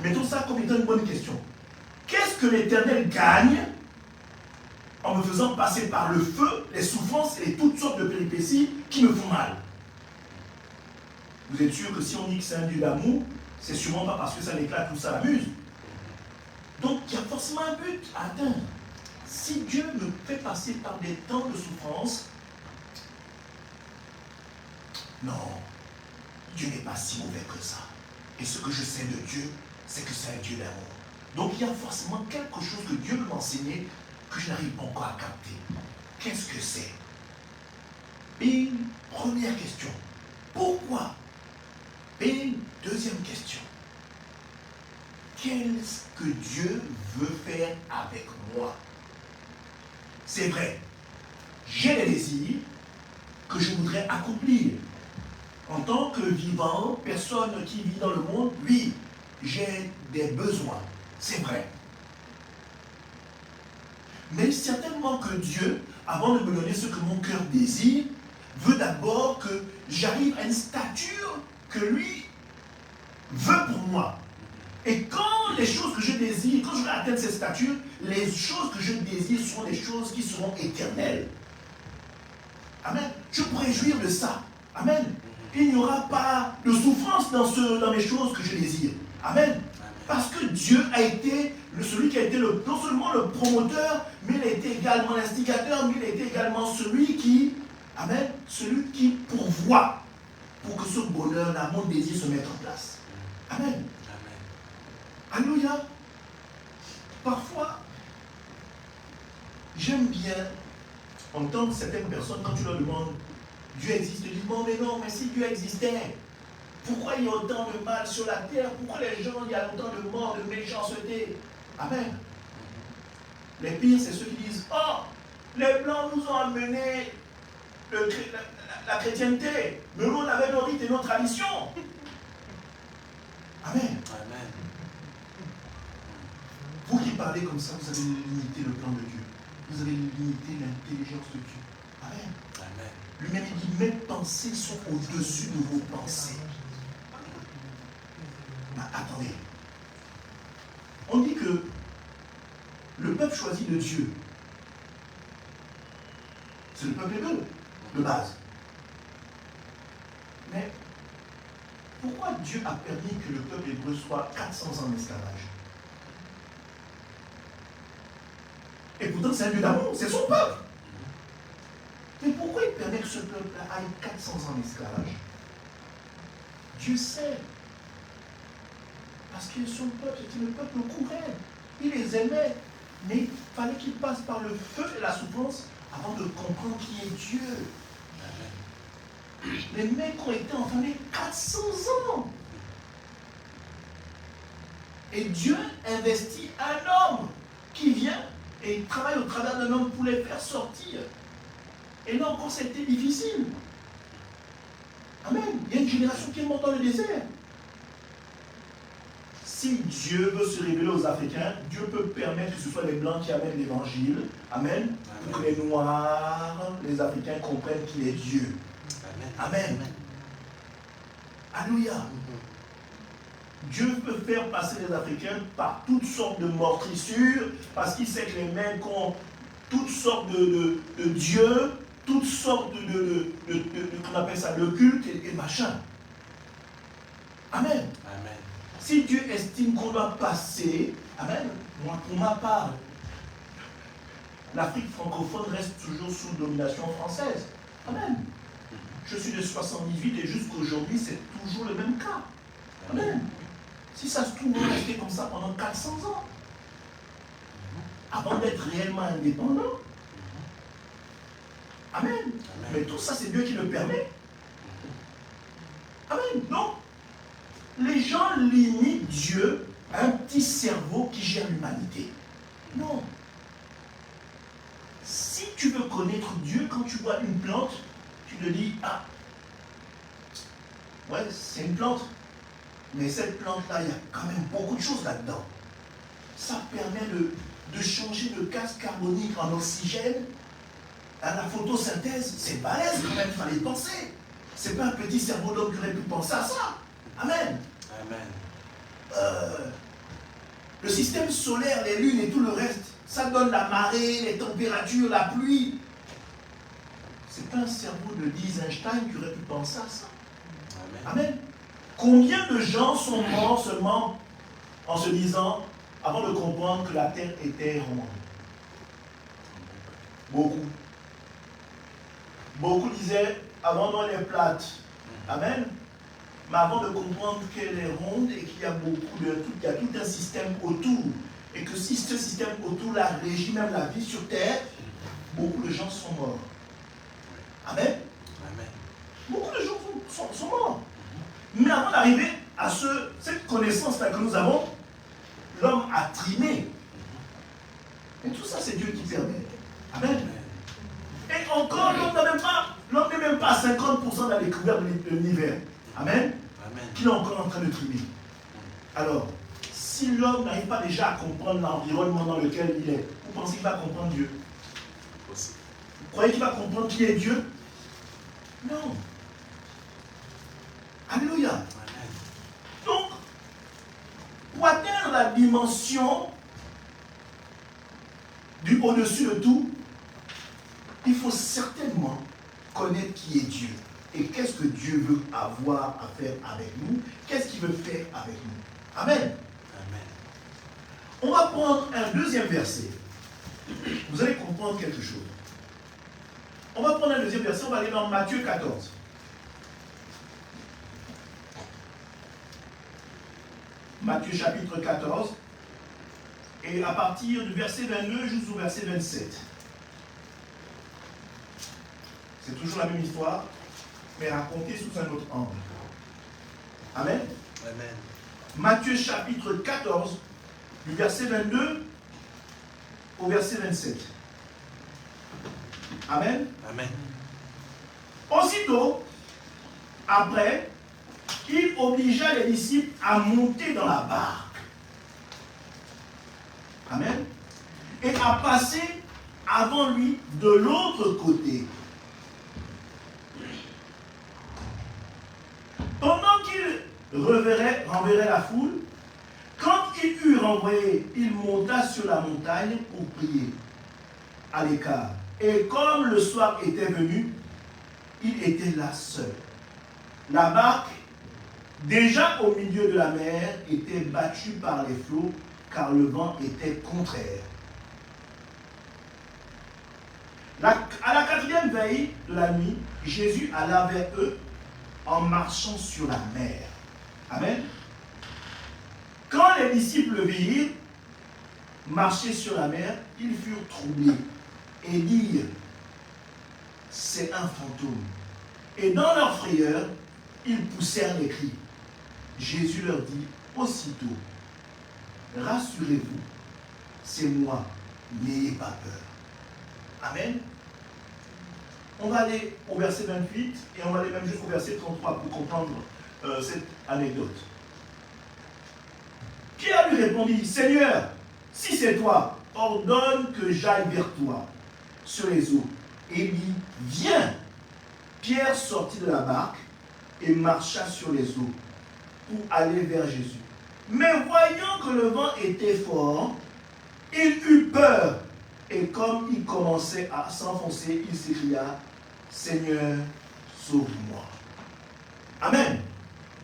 Mettons ça comme étant une bonne question. Qu'est-ce que l'Éternel gagne en me faisant passer par le feu, les souffrances et toutes sortes de péripéties qui me font mal? Vous êtes sûr que si on dit que c'est un Dieu d'amour, c'est sûrement pas parce que ça l'éclate ou ça l'amuse. Donc il y a forcément un but à atteindre. Si Dieu me fait passer par des temps de souffrance, non, Dieu n'est pas si mauvais que ça. Et ce que je sais de Dieu, c'est que c'est un Dieu d'amour. Donc il y a forcément quelque chose que Dieu veut m'enseigner que je n'arrive pas encore à capter. Qu'est-ce que c'est? Et première question, pourquoi? Et deuxième question, qu'est-ce que Dieu veut faire avec moi? C'est vrai, j'ai des désirs que je voudrais accomplir. En tant que vivant, personne qui vit dans le monde, oui, j'ai des besoins, c'est vrai. Mais certainement que Dieu, avant de me donner ce que mon cœur désire, veut d'abord que j'arrive à une stature que lui veut pour moi. Et quand les choses que je désire, quand je vais atteindre cette stature, les choses que je désire seront des choses qui seront éternelles. Amen. Je pourrais jouir de ça. Amen. Il n'y aura pas de souffrance dans mes choses que je désire. Amen. Parce que Dieu a été celui qui a été non seulement le promoteur, mais il a été également l'instigateur, mais il a été également celui qui, amen, celui qui pourvoit pour que ce bonheur-là, mon désir se mette en place. Amen. Alléluia. Parfois, j'aime bien entendre certaines personnes quand tu leur demandes Dieu existe, ils disent bon mais non, mais si Dieu existait, pourquoi il y a autant de mal sur la terre? Pourquoi les gens, il y a autant de morts, de méchanceté? Amen. Les pires, c'est ceux qui disent oh, les Blancs nous ont amenés la chrétienté. Mais nous, on avait nos rites et nos traditions. Amen. Amen. Vous qui parlez comme ça, vous avez limité le plan de Dieu. Vous avez limité l'intelligence de Dieu. Amen. Amen. Lui-même, il dit, mes pensées sont au-dessus de vos pensées. Mais attendez. On dit que le peuple choisi de Dieu, c'est le peuple hébreu, de base. Mais pourquoi Dieu a permis que le peuple hébreu soit 400 ans d'esclavage? Et pourtant, c'est un Dieu d'amour, c'est son peuple. Mais pourquoi il permet que ce peuple aille 400 ans d'esclavage? Dieu sait. Parce que son peuple était le peuple courant. Il les aimait. Mais il fallait qu'ils passent par le feu et la souffrance avant de comprendre qui est Dieu. Les mecs ont été enfermés 400 ans. Et Dieu investit un homme qui vient et il travaille au travers d'un homme pour les faire sortir. Et là encore, c'était difficile. Amen. Il y a une génération qui est morte dans le désert. Si Dieu veut se révéler aux Africains, Dieu peut permettre que ce soit les Blancs qui amènent l'évangile. Amen. Pour que les Noirs, les Africains comprennent qu'il est Dieu. Amen. Alléluia. Dieu peut faire passer les Africains par toutes sortes de meurtrissures, parce qu'il sait que les mecs ont toutes sortes de dieux, toutes sortes qu'on appelle ça, le culte et machin. Amen. Amen. Si Dieu estime qu'on doit passer, amen, moi pour ma part, l'Afrique francophone reste toujours sous domination française. Amen. Je suis de 78 et jusqu'aujourd'hui, c'est toujours le même cas. Amen. Si ça se trouve, on va rester comme ça pendant 400 ans. Avant d'être réellement indépendant. Amen. Amen. Mais tout ça, c'est Dieu qui le permet. Amen. Donc, les gens limitent Dieu à un petit cerveau qui gère l'humanité. Non. Si tu veux connaître Dieu, quand tu vois une plante, tu te dis, ah, ouais, c'est une plante. Mais cette plante-là, il y a quand même beaucoup de choses là-dedans. Ça permet de changer le gaz carbonique en oxygène. À la photosynthèse, c'est balèze quand même, il fallait y penser. C'est pas un petit cerveau d'homme qui aurait pu penser à ça. Amen. Amen. Le système solaire, les lunes et tout le reste, ça donne la marée, les températures, la pluie. C'est pas un cerveau de Lise Einstein qui aurait pu penser à ça. Amen. Amen. Combien de gens sont morts seulement en se disant, avant de comprendre que la terre était ronde? Beaucoup. Beaucoup disaient, avant non, elle est plate. Amen. Mais avant de comprendre qu'elle est ronde et qu'il y a il y a tout un système autour, et que si ce système autour la régit même la vie sur terre, beaucoup de gens sont morts. Amen. Amen. Beaucoup de gens sont morts. Mais avant d'arriver à cette connaissance-là que nous avons, l'homme a trimé. Et tout ça, c'est Dieu qui permet. Amen. Et encore, l'homme n'est même pas à 50% de la découverte de l'univers. Amen. Amen. Qu'il est encore en train de trimer. Alors, si l'homme n'arrive pas déjà à comprendre l'environnement dans lequel il est, vous pensez qu'il va comprendre Dieu? Vous croyez qu'il va comprendre qui est Dieu? Non. Alléluia. Amen. Donc, pour atteindre la dimension du au-dessus de tout, il faut certainement connaître qui est Dieu. Et qu'est-ce que Dieu veut avoir à faire avec nous? Qu'est-ce qu'il veut faire avec nous? Amen. Amen. On va prendre un deuxième verset. Vous allez comprendre quelque chose. On va prendre un deuxième verset, on va aller dans Matthieu 14. Matthieu chapitre 14. Et à partir du verset 22 jusqu'au verset 27. C'est toujours la même histoire, mais racontée sous un autre angle. Amen. Amen. Matthieu chapitre 14, du verset 22 au verset 27. Amen. Amen. Aussitôt, après, il obligea les disciples à monter dans la barque. Amen. Et à passer avant lui de l'autre côté. Pendant qu'il renverrait la foule, quand il eut renvoyé, il monta sur la montagne pour prier à l'écart. Et comme le soir était venu, il était là seul. La barque, déjà au milieu de la mer, était battue par les flots, car le vent était contraire. À la 4e veille de la nuit, Jésus alla vers eux en marchant sur la mer. Amen. Quand les disciples le virent marcher sur la mer, ils furent troublés et dirent, c'est un fantôme. Et dans leur frayeur, ils poussèrent les cris. Jésus leur dit aussitôt, rassurez-vous, c'est moi, n'ayez pas peur. Amen. On va aller au verset 28 et on va aller même jusqu'au verset 33 pour comprendre cette anecdote. Pierre lui répondit, Seigneur, si c'est toi, ordonne que j'aille vers toi sur les eaux. Et il dit, viens. Pierre sortit de la barque et marcha sur les eaux pour aller vers Jésus. Mais voyant que le vent était fort, il eut peur. Et comme il commençait à s'enfoncer, il s'écria, Seigneur, sauve-moi. Amen.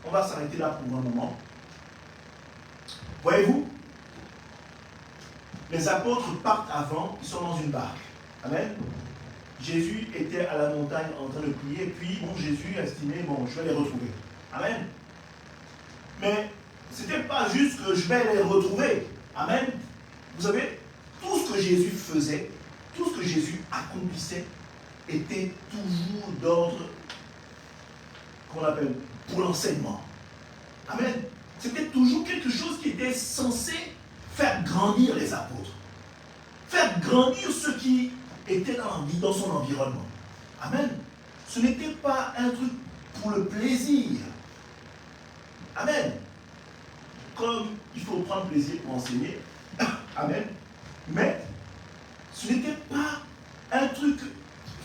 On va s'arrêter là pour un moment. Voyez-vous, les apôtres partent avant, ils sont dans une barque. Amen. Jésus était à la montagne en train de prier, puis Jésus a estimé, je vais les retrouver. Amen. Mais ce n'était pas juste que je vais les retrouver. Amen. Vous savez, tout ce que Jésus faisait, tout ce que Jésus accomplissait, était toujours d'ordre, qu'on appelle, pour l'enseignement. Amen. C'était toujours quelque chose qui était censé faire grandir les apôtres. Faire grandir ceux qui étaient dans son environnement. Amen. Ce n'était pas un truc pour le plaisir. Amen. Comme il faut prendre plaisir pour enseigner. Amen. Mais ce n'était pas un truc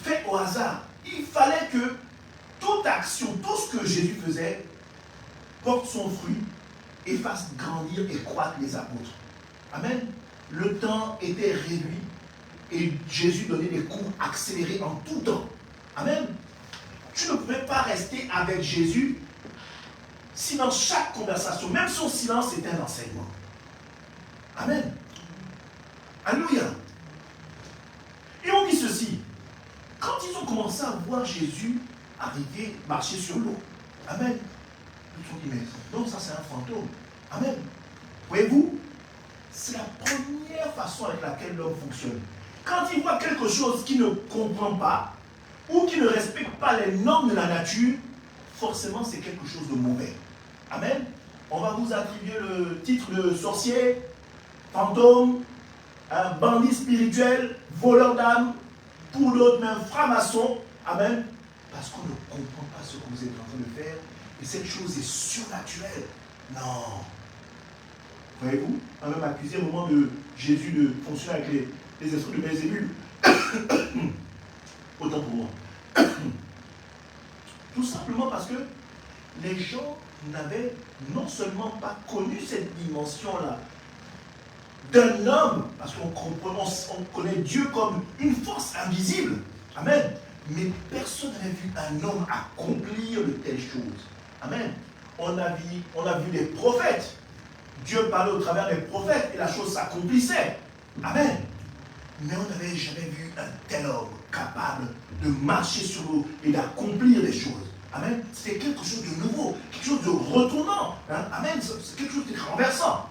fait au hasard. Il fallait que toute action, tout ce que Jésus faisait, porte son fruit et fasse grandir et croître les apôtres. Amen. Le temps était réduit et Jésus donnait des cours accélérés en tout temps. Amen. Tu ne pouvais pas rester avec Jésus si dans chaque conversation, même son silence était un enseignement. Amen. Alléluia. Et on dit ceci. Quand ils ont commencé à voir Jésus arriver, marcher sur l'eau. Amen. Ils ont dit, mais non, ça c'est un fantôme. Amen. Voyez-vous, c'est la première façon avec laquelle l'homme fonctionne. Quand il voit quelque chose qu'il ne comprend pas, ou qui ne respecte pas les normes de la nature, forcément c'est quelque chose de mauvais. Amen. On va vous attribuer le titre de sorcier, fantôme, un bandit spirituel, voleur d'âme, pour d'autres même franc-maçon. Amen. Parce qu'on ne comprend pas ce que vous êtes en train de faire. Et cette chose est surnaturelle. Non. Voyez-vous, on a même accusé au moment de Jésus de fonctionner avec les esprits de Belzébul. Autant pour moi. Tout simplement parce que les gens n'avaient non seulement pas connu cette dimension-là d'un homme, parce qu'on connaît Dieu comme une force invisible. Amen. Mais personne n'avait vu un homme accomplir de telles choses. Amen. On a vu des prophètes. Dieu parlait au travers des prophètes et la chose s'accomplissait. Amen. Mais on n'avait jamais vu un tel homme capable de marcher sur l'eau et d'accomplir des choses. Amen. C'était quelque chose de nouveau, quelque chose de retournant. Hein? Amen. C'est quelque chose de renversant.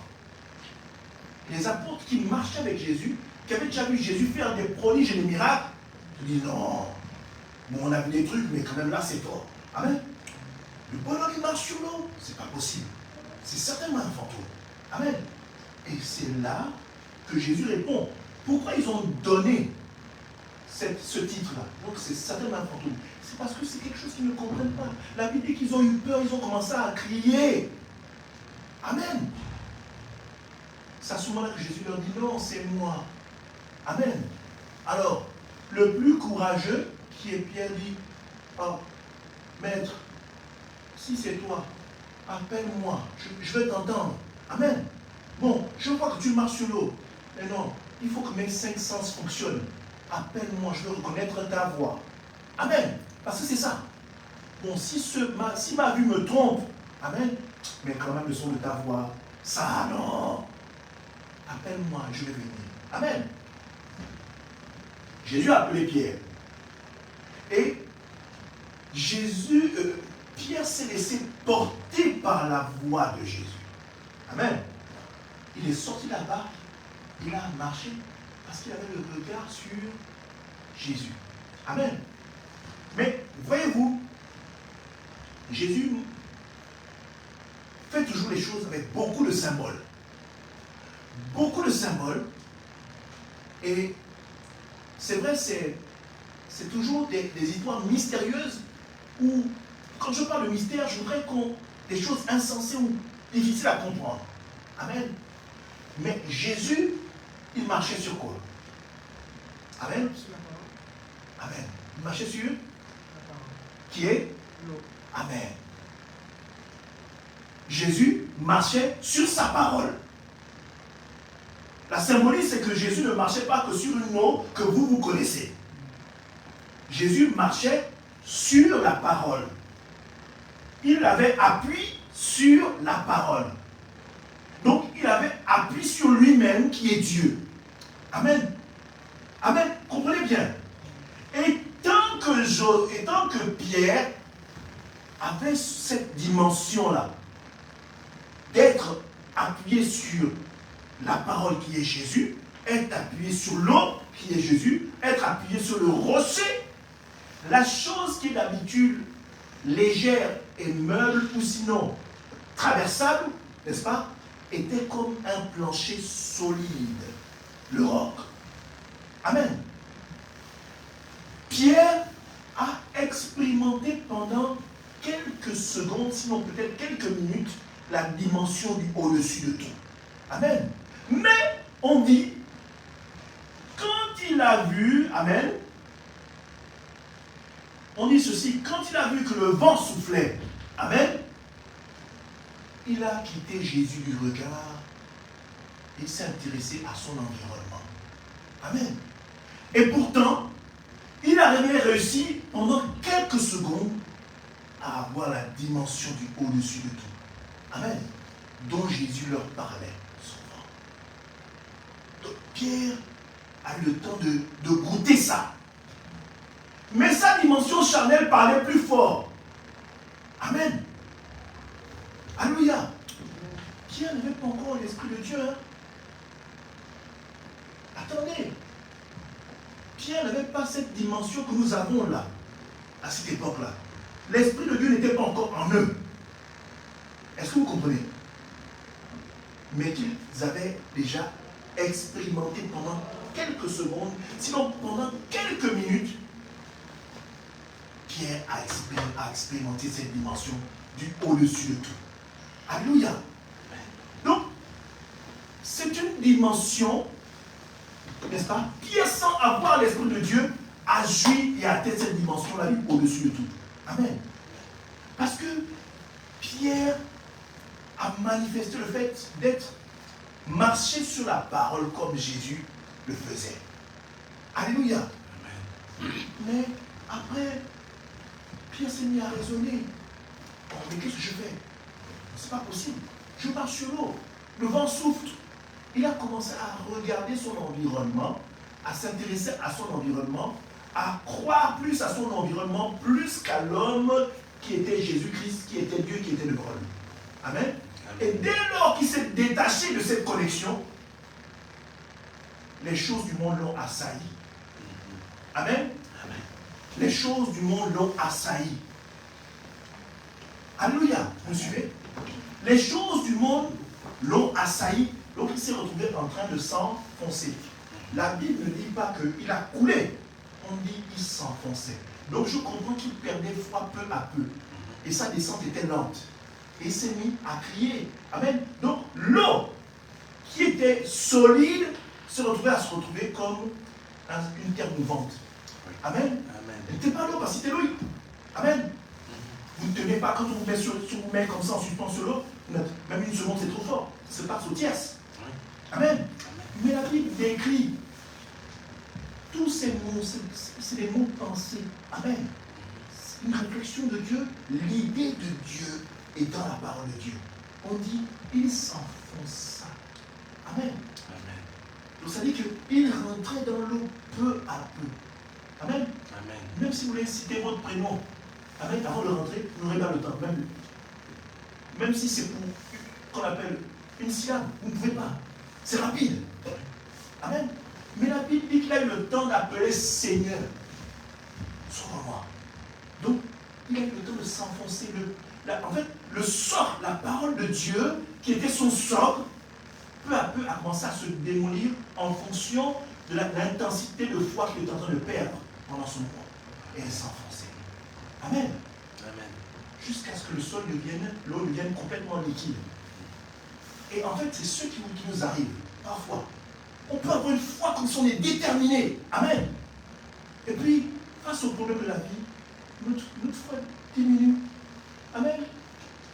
Les apôtres qui marchaient avec Jésus, qui avaient déjà vu Jésus faire des prodiges et des miracles, ils disent non, bon, on a vu des trucs, mais quand même là c'est fort. Amen. Le bonhomme qui marche sur l'eau, c'est pas possible. C'est certainement un fantôme. Amen. Et c'est là que Jésus répond. Pourquoi ils ont donné ce titre-là. Donc c'est certainement un fantôme. C'est parce que c'est quelque chose qu'ils ne comprennent pas. La Bible dit qu'ils ont eu peur, ils ont commencé à crier. Amen. C'est à ce moment-là que Jésus leur dit non, c'est moi. Amen. Alors, le plus courageux, qui est Pierre, dit, oh, maître, si c'est toi, appelle-moi, je vais t'entendre. Amen. Bon, je vois que tu marches sur l'eau. Mais non, il faut que mes 5 sens fonctionnent. Appelle-moi, je veux reconnaître ta voix. Amen. Parce que c'est ça. Bon, si ma vue me trompe, amen, mais quand même le son de ta voix, ça non. Appelle-moi, je vais venir. Amen. Jésus a appelé Pierre. Et Pierre s'est laissé porter par la voix de Jésus. Amen. Il est sorti là-bas, il a marché parce qu'il avait le regard sur Jésus. Amen. Mais voyez-vous, Jésus fait toujours les choses avec beaucoup de symboles. Beaucoup de symboles. Et c'est vrai, c'est toujours des histoires mystérieuses où, quand je parle de mystère, je voudrais des choses insensées ou difficiles à comprendre. Amen. Mais Jésus, il marchait sur quoi? Amen. Amen. Il marchait sur qui est l'eau. Amen. Jésus marchait sur sa parole. La symbolique, c'est que Jésus ne marchait pas que sur une eau que vous connaissez. Jésus marchait sur la parole. Il avait appui sur la parole. Donc, il avait appui sur lui-même qui est Dieu. Amen. Amen. Comprenez bien. Et tant que Pierre avait cette dimension-là, d'être appuyé sur la parole qui est Jésus, être appuyé sur l'eau qui est Jésus, être appuyé sur le rocher, la chose qui est d'habitude légère et meuble ou sinon traversable, n'est-ce pas, était comme un plancher solide, le roc. Amen. Pierre a expérimenté pendant quelques secondes, sinon peut-être quelques minutes, la dimension du au-dessus de tout. Amen. Mais on dit, quand il a vu, amen, on dit ceci, quand il a vu que le vent soufflait, amen, il a quitté Jésus du regard et s'est intéressé à son environnement. Amen. Et pourtant, il a réussi pendant quelques secondes à avoir la dimension du au-dessus de tout. Amen. Dont Jésus leur parlait souvent. Donc Pierre a eu le temps de goûter ça. Mais sa dimension charnelle parlait plus fort. Amen. Alléluia. Pierre n'avait pas encore l'Esprit de Dieu. Hein? Attendez. Pierre n'avait pas cette dimension que nous avons là, à cette époque-là. L'Esprit de Dieu n'était pas encore en eux. Est-ce que vous comprenez? Mais qu'ils avaient déjà expérimenté pendant quelques secondes, sinon pendant quelques minutes, Pierre a expérimenté cette dimension du au-dessus de tout. Alléluia. Donc, c'est une dimension, n'est-ce pas, qui, sans avoir l'Esprit de Dieu, a joui et atteint cette dimension-là du au-dessus de tout. Amen. Parce que Pierre a manifesté le fait d'être marché sur la parole comme Jésus le faisait. Alléluia. Amen. Mais après, Pierre s'est mis à raisonner. Oh, mais qu'est-ce que je fais? C'est pas possible. Je marche sur l'eau. Le vent souffle. Il a commencé à regarder son environnement, à s'intéresser à son environnement, à croire plus à son environnement, plus qu'à l'homme qui était Jésus-Christ, qui était Dieu, qui était devant lui. Amen. Et dès lors qu'il s'est détaché de cette connexion, les choses du monde l'ont assailli. Amen. Amen. Les choses du monde l'ont assailli. Alléluia. Vous me suivez? Les choses du monde l'ont assailli. Donc il s'est retrouvé en train de s'enfoncer. La Bible ne dit pas qu'il a coulé. on dit qu'il s'enfonçait. Donc je comprends qu'il perdait foi peu à peu. Et sa descente était lente. Et il s'est mis à crier. Amen. Donc l'eau qui était solide se retrouvait à se retrouver comme une terre mouvante. Amen. Amen. Elle n'était pas l'eau parce que c'était l'eau. Amen. Vous ne tenez pas, quand on vous met, vous met comme ça en suspens sur l'eau, même une seconde c'est trop fort. Ça se passe aux tierces. Amen. Amen. Mais la Bible décrit tous ces mots, c'est des mots pensés. Amen. C'est une réflexion de Dieu. L'idée de Dieu est dans la parole de Dieu. On dit, il s'enfonça. Amen. Amen. Donc ça dit qu'il rentrait dans l'eau peu à peu. Amen. Amen. Même si vous voulez citer votre prénom, amen, avant de rentrer, vous n'aurez pas le temps. Même si c'est pour qu'on appelle une syllabe, vous ne pouvez pas. C'est rapide. Amen. Mais la Bible dit qu'il a eu le temps d'appeler Seigneur. Sauve-moi. Donc, il a eu le temps de s'enfoncer. En fait, le socle, la parole de Dieu, qui était son socle, peu à peu a commencé à se démolir en fonction de l'intensité de foi qu'il était en train de perdre pendant son corps. Et elle s'enfonçait. Amen. Amen. Jusqu'à ce que le sol devienne, l'eau devienne complètement liquide. Et en fait, c'est ce qui nous arrive, parfois. On peut avoir une foi comme si on est déterminé. Amen. Et puis, face au problème de la vie, notre foi diminue. Amen.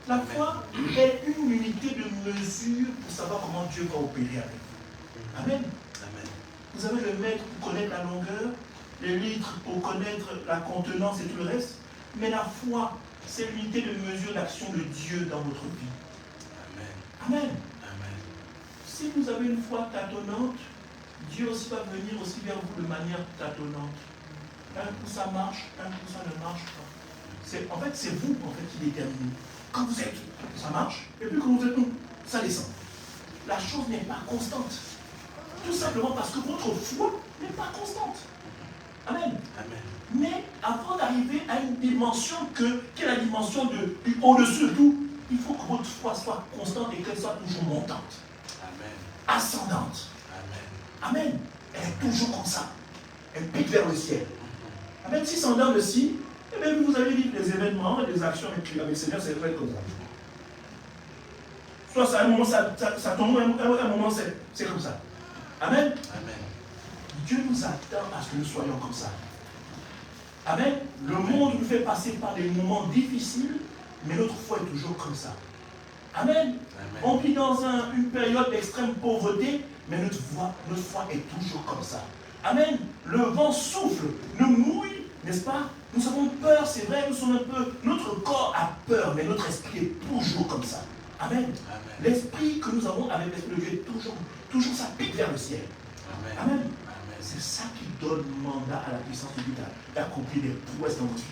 La foi est une unité de mesure pour savoir comment Dieu va opérer avec vous. Amen. Amen. Vous avez le mètre pour connaître la longueur, les litres pour connaître la contenance et tout le reste. Mais la foi, c'est l'unité de mesure d'action de Dieu dans votre vie. Amen. Amen. Amen. Si vous avez une foi tâtonnante, Dieu aussi va venir aussi vers vous de manière tâtonnante. Un coup ça marche, un coup ça ne marche pas. En fait, c'est vous qui déterminez. Quand vous êtes, ça marche, et puis quand vous êtes, ça descend. La chose n'est pas constante. Tout simplement parce que votre foi n'est pas constante. Amen. Amen. Mais avant d'arriver à une dimension qui est la dimension du au-dessus de tout, il faut que votre foi soit constante et qu'elle soit toujours montante. Amen. Ascendante. Amen. Amen. Elle est toujours comme ça. Elle pique vers le ciel. Amen. Si c'est en dents de scie, et même vous avez dit que les événements et les actions avec le Seigneur, c'est vrai comme ça. Soit ça, à un moment, ça tombe, à un moment, c'est comme ça. Amen. Amen. Dieu nous attend à ce que nous soyons comme ça. Amen. Le monde nous fait passer par des moments difficiles, mais notre foi est toujours comme ça. Amen. Amen. On vit dans une période d'extrême pauvreté, mais notre foi est toujours comme ça. Amen. Le vent souffle, nous mouille, n'est-ce pas? Nous avons peur, c'est vrai, nous sommes un peu... Notre corps a peur, mais notre esprit est toujours comme ça. Amen. Amen. L'esprit que nous avons avec l'esprit de Dieu est toujours ça pique vers le ciel. Amen. Amen. Amen. C'est ça qui donne mandat à la puissance du Dieu d'accomplir des prouesses dans votre vie.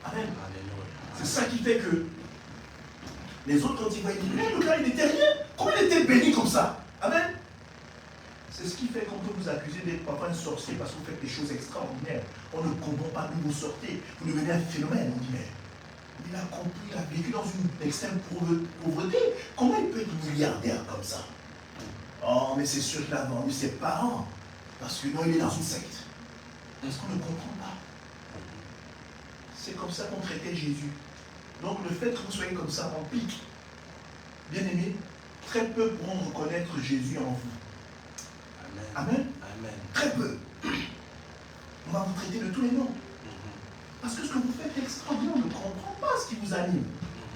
Amen. Alléluia. C'est ça qui fait que les autres, quand ils voient, ils disent, mais le gars, il n'était rien. Comment il était béni comme ça? Amen. C'est ce qui fait qu'on peut vous accuser d'être parfois un sorcier parce que vous faites des choses extraordinaires. On ne comprend pas d'où vous sortez. Vous devenez un phénomène. On dit, mais il a compris, il a vécu dans une extrême pauvreté. Comment il peut être milliardaire comme ça? Oh, mais c'est sûr qu'il a vendu ses parents. Parce que non, il est dans une secte. Est-ce qu'on ne comprend pas? C'est comme ça qu'on traitait Jésus. Donc le fait que vous soyez comme ça en pique, bien aimé, très peu pourront reconnaître Jésus en vous. Amen. Amen. Amen. Très peu. On va vous traiter de tous les noms. Parce que ce que vous faites est extraordinaire, on ne comprend pas ce qui vous anime.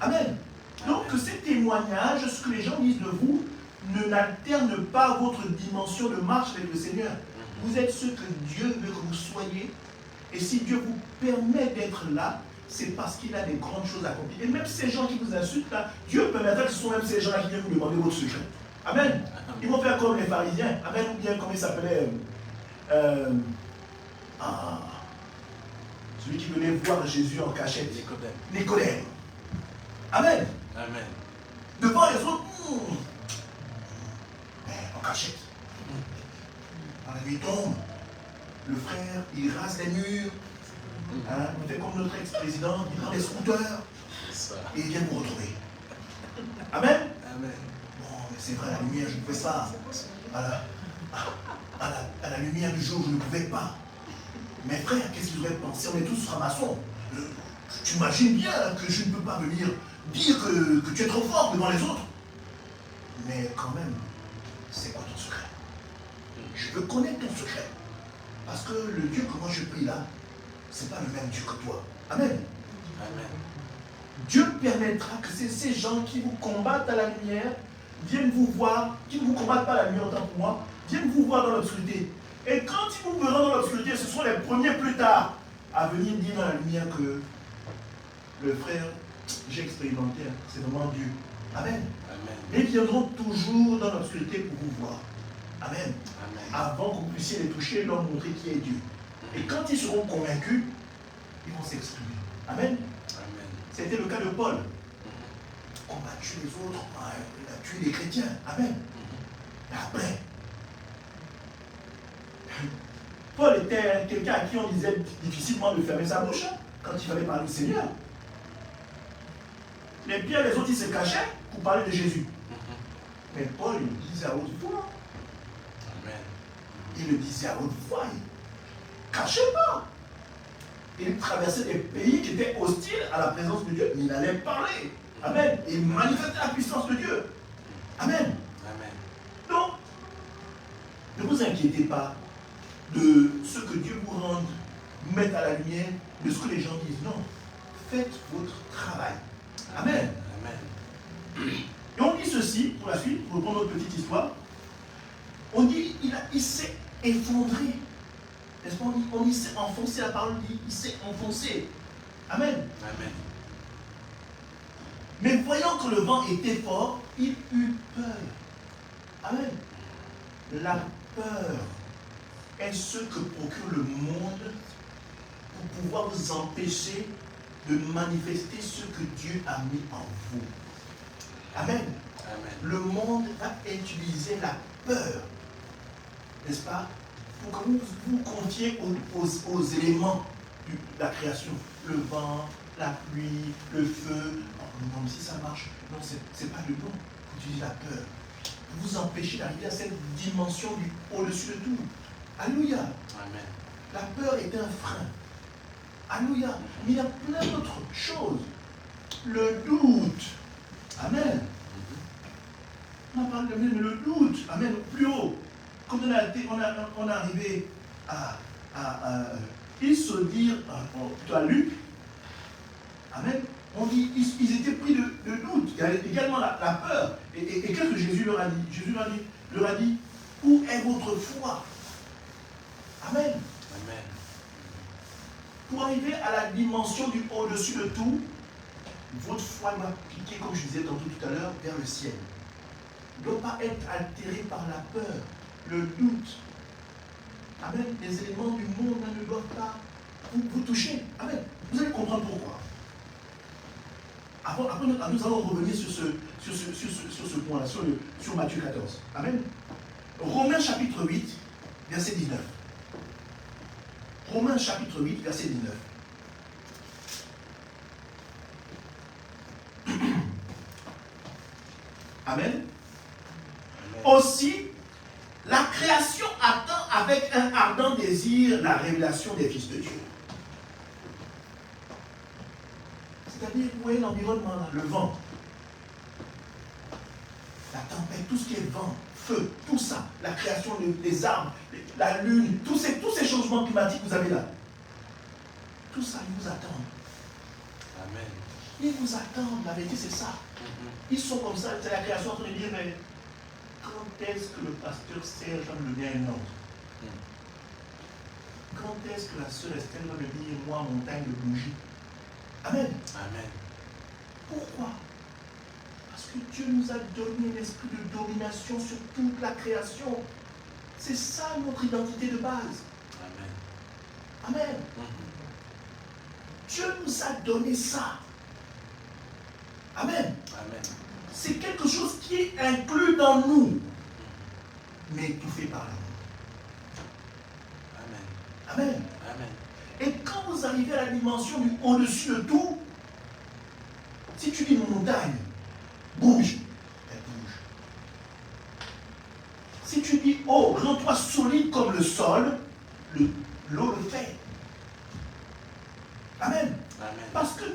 Amen. Donc que ces témoignages, ce que les gens disent de vous, ne n'alterne pas votre dimension de marche avec le Seigneur. Vous êtes ce que Dieu veut que vous soyez. Et si Dieu vous permet d'être là, c'est parce qu'il a des grandes choses à accomplir. Et même ces gens qui vous insultent là, Dieu permettra que ce sont même ces gens-là qui viennent vous demander votre secret. Amen. Ils vont faire comme les pharisiens. Amen. Ou bien comme il s'appelait celui qui venait voir Jésus en cachette. Nicodème. Amen. Amen. Devant les autres, en cachette. Quand la nuit tombe, le frère, il rase les murs. Il fait comme notre ex-président, il prend les scooters et il vient vous retrouver. Amen. Amen. Bon, mais c'est vrai, à la lumière, je ne pouvais pas. À la lumière du jour, je ne pouvais pas. Mes frères, qu'est-ce qu'ils auraient pensé? On est tous francs-maçons. Tu imagines bien que je ne peux pas venir dire que tu es trop fort devant les autres. Mais quand même, c'est quoi ton secret? Je veux connaître ton secret. Parce que le Dieu que moi je prie là, ce n'est pas le même Dieu que toi. Amen. Amen. Dieu permettra que ces gens qui vous combattent à la lumière viennent vous voir, qui ne vous combattent pas à la lumière autant que moi, viennent vous voir dans l'obscurité. Et quand ils vous verront dans l'obscurité, ce sont les premiers plus tard à venir dire dans la lumière que le frère, j'ai expérimenté, c'est vraiment Dieu. Amen. Amen. Et ils viendront toujours dans l'obscurité pour vous voir. Amen. Amen. Avant que vous puissiez les toucher et leur montrer qui est Dieu. Et quand ils seront convaincus, ils vont s'exprimer. Amen. Amen. C'était le cas de Paul. On a tué les autres, on a tué les chrétiens. Amen. Et après, Paul était quelqu'un à qui on disait difficilement de fermer sa bouche quand il fallait parler du Seigneur. Les Pierre, les autres, ils se cachaient pour parler de Jésus. Mais Paul, il le disait à haute voix. Amen. Il le disait à haute voix. Il ne cachait pas. Il traversait des pays qui étaient hostiles à la présence de Dieu, mais il allait parler. Amen. Il manifestait la puissance de Dieu. Amen. Amen. Donc, ne vous inquiétez pas de ce que Dieu vous rende, mette à la lumière, de ce que les gens disent. Non. Faites votre travail. Amen. Amen. Et on dit ceci, pour la suite, pour reprendre notre petite histoire. On dit, il s'est effondré. N'est-ce pas? On dit, il s'est enfoncé, la parole dit, il s'est enfoncé. Amen. Amen. Mais voyant que le vent était fort, il eut peur. Amen. La peur est ce que procure le monde pour pouvoir vous empêcher de manifester ce que Dieu a mis en vous. Amen. Amen. Le monde va utiliser la peur, n'est-ce pas, pour que vous vous confiez aux éléments de la création. Le vent, la pluie, le feu. Oh, non, si ça marche, non, c'est pas le bon. Vous utilisez la peur. Pour vous empêcher d'arriver à cette dimension du au-dessus de tout. Alléluia. Amen. La peur est un frein. Alléluia. Mais il y a plein d'autres choses. Le doute. Amen. On a parlé de même le doute. Amen. Plus haut. Quand on est arrivé à ils se dirent, plutôt à Luc. Amen. On dit, ils étaient pris de doute. Il y a également la peur. Et qu'est-ce que Jésus leur a dit? Jésus leur a dit, où est votre foi? Amen. Amen. Pour arriver à la dimension du au-dessus de tout, votre foi doit piquer, comme je disais tantôt tout à l'heure, vers le ciel. Ne doit pas être altéré par la peur, le doute. Amen. Les éléments du monde ne doivent pas vous toucher. Amen. Vous allez comprendre pourquoi. Après, nous allons revenir sur ce point-là, sur Matthieu 14. Amen. Romains chapitre 8, verset 19. Romains chapitre 8, verset 19. Amen. Aussi, la création attend avec un ardent désir la révélation des fils de Dieu. C'est-à-dire, vous voyez l'environnement, le vent, la tempête, tout ce qui est vent, feu, tout ça, la création des arbres, la lune, tous ces changements climatiques que vous avez là. Tout ça, ils vous attendent. Amen. Ils vous attendent, la vérité c'est ça. Ils sont comme ça, c'est la création en train de dire, mais quand est-ce que le pasteur Serge va me donner un ordre? Quand est-ce que la sœur Estelle va me dire, moi, montagne de bougies? Amen. Amen. Pourquoi? Parce que Dieu nous a donné un esprit de domination sur toute la création. C'est ça notre identité de base. Amen. Amen. Dieu nous a donné ça. Amen. Amen. C'est quelque chose qui est inclus dans nous, mais étouffé par l'amour. Amen. Amen. Amen. Et quand vous arrivez à la dimension du au-dessus de tout, si tu dis une montagne, bouge, elle bouge. Si tu dis, oh, rends-toi solide comme le sol, l'eau le fait.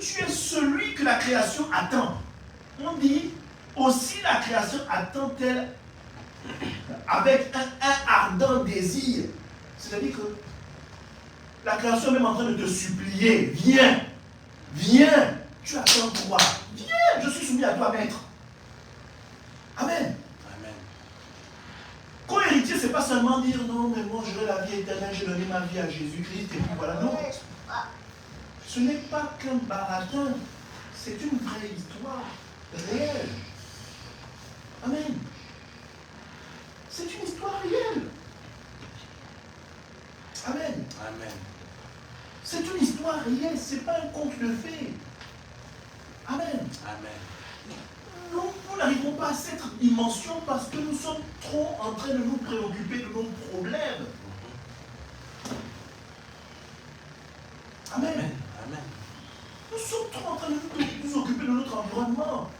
tu es celui que la création attend. On dit aussi la création attend-elle avec un ardent désir. C'est-à-dire que la création est même en train de te supplier. Viens, viens. Tu attends quoi? Viens, je suis soumis à toi, maître. Amen. Amen. Co-héritier, ce n'est pas seulement dire non, mais moi j'aurai la vie éternelle, j'ai donné ma vie à Jésus-Christ et puis voilà. Non. Ce n'est pas qu'un baratin, c'est une vraie histoire réelle. Amen. C'est une histoire réelle. Amen. Amen. C'est une histoire réelle, ce n'est pas un conte de fées. Amen. Amen. Nous n'arrivons pas à cette dimension parce que nous sommes trop en train de nous préoccuper de nos problèmes. Amen. Amen. Amen. Nous sommes trop en train de nous occuper de notre environnement.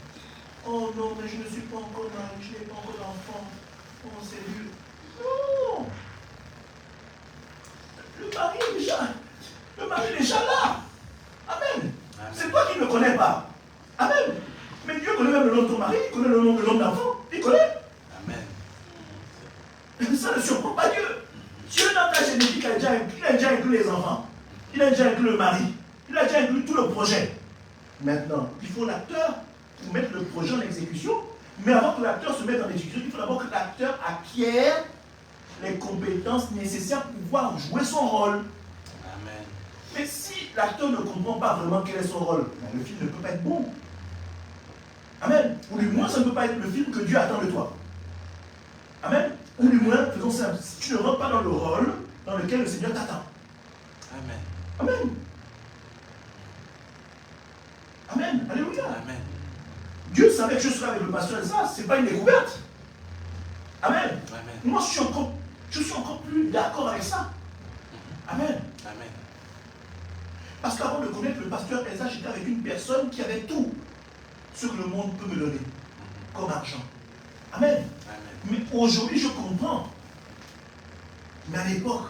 Oh non, mais je ne suis pas encore marié, je n'ai pas encore d'enfant. Oh, c'est dur. Non. Le mari est déjà là. Amen. Amen. C'est toi qui ne le connais pas. Amen. Mais Dieu connaît même le nom de ton mari, il connaît le nom de l'homme d'enfant. Il connaît. Amen. Ça ne surprend pas Dieu. Dieu dans ta génétique a déjà inclus les enfants. Il a déjà inclus le mari. Il a déjà inclus tout le projet. Maintenant, il faut l'acteur pour mettre le projet en exécution. Mais avant que l'acteur se mette en exécution, il faut d'abord que l'acteur acquiert les compétences nécessaires pour pouvoir jouer son rôle. Amen. Mais si l'acteur ne comprend pas vraiment quel est son rôle, le film ne peut pas être bon. Amen. Ou du moins, ça ne peut pas être le film que Dieu attend de toi. Amen. Ou du moins, faisons simple, si tu ne rentres pas dans le rôle dans lequel le Seigneur t'attend. Amen. Amen. Amen. Alléluia. Amen. Dieu savait que je serais avec le pasteur Elsa, ce n'est pas une découverte. Amen. Amen. Moi, je suis encore plus d'accord avec ça. Amen. Amen. Parce qu'avant de connaître le pasteur Elsa, j'étais avec une personne qui avait tout ce que le monde peut me donner comme argent. Amen. Amen. Mais aujourd'hui, je comprends. Mais à l'époque,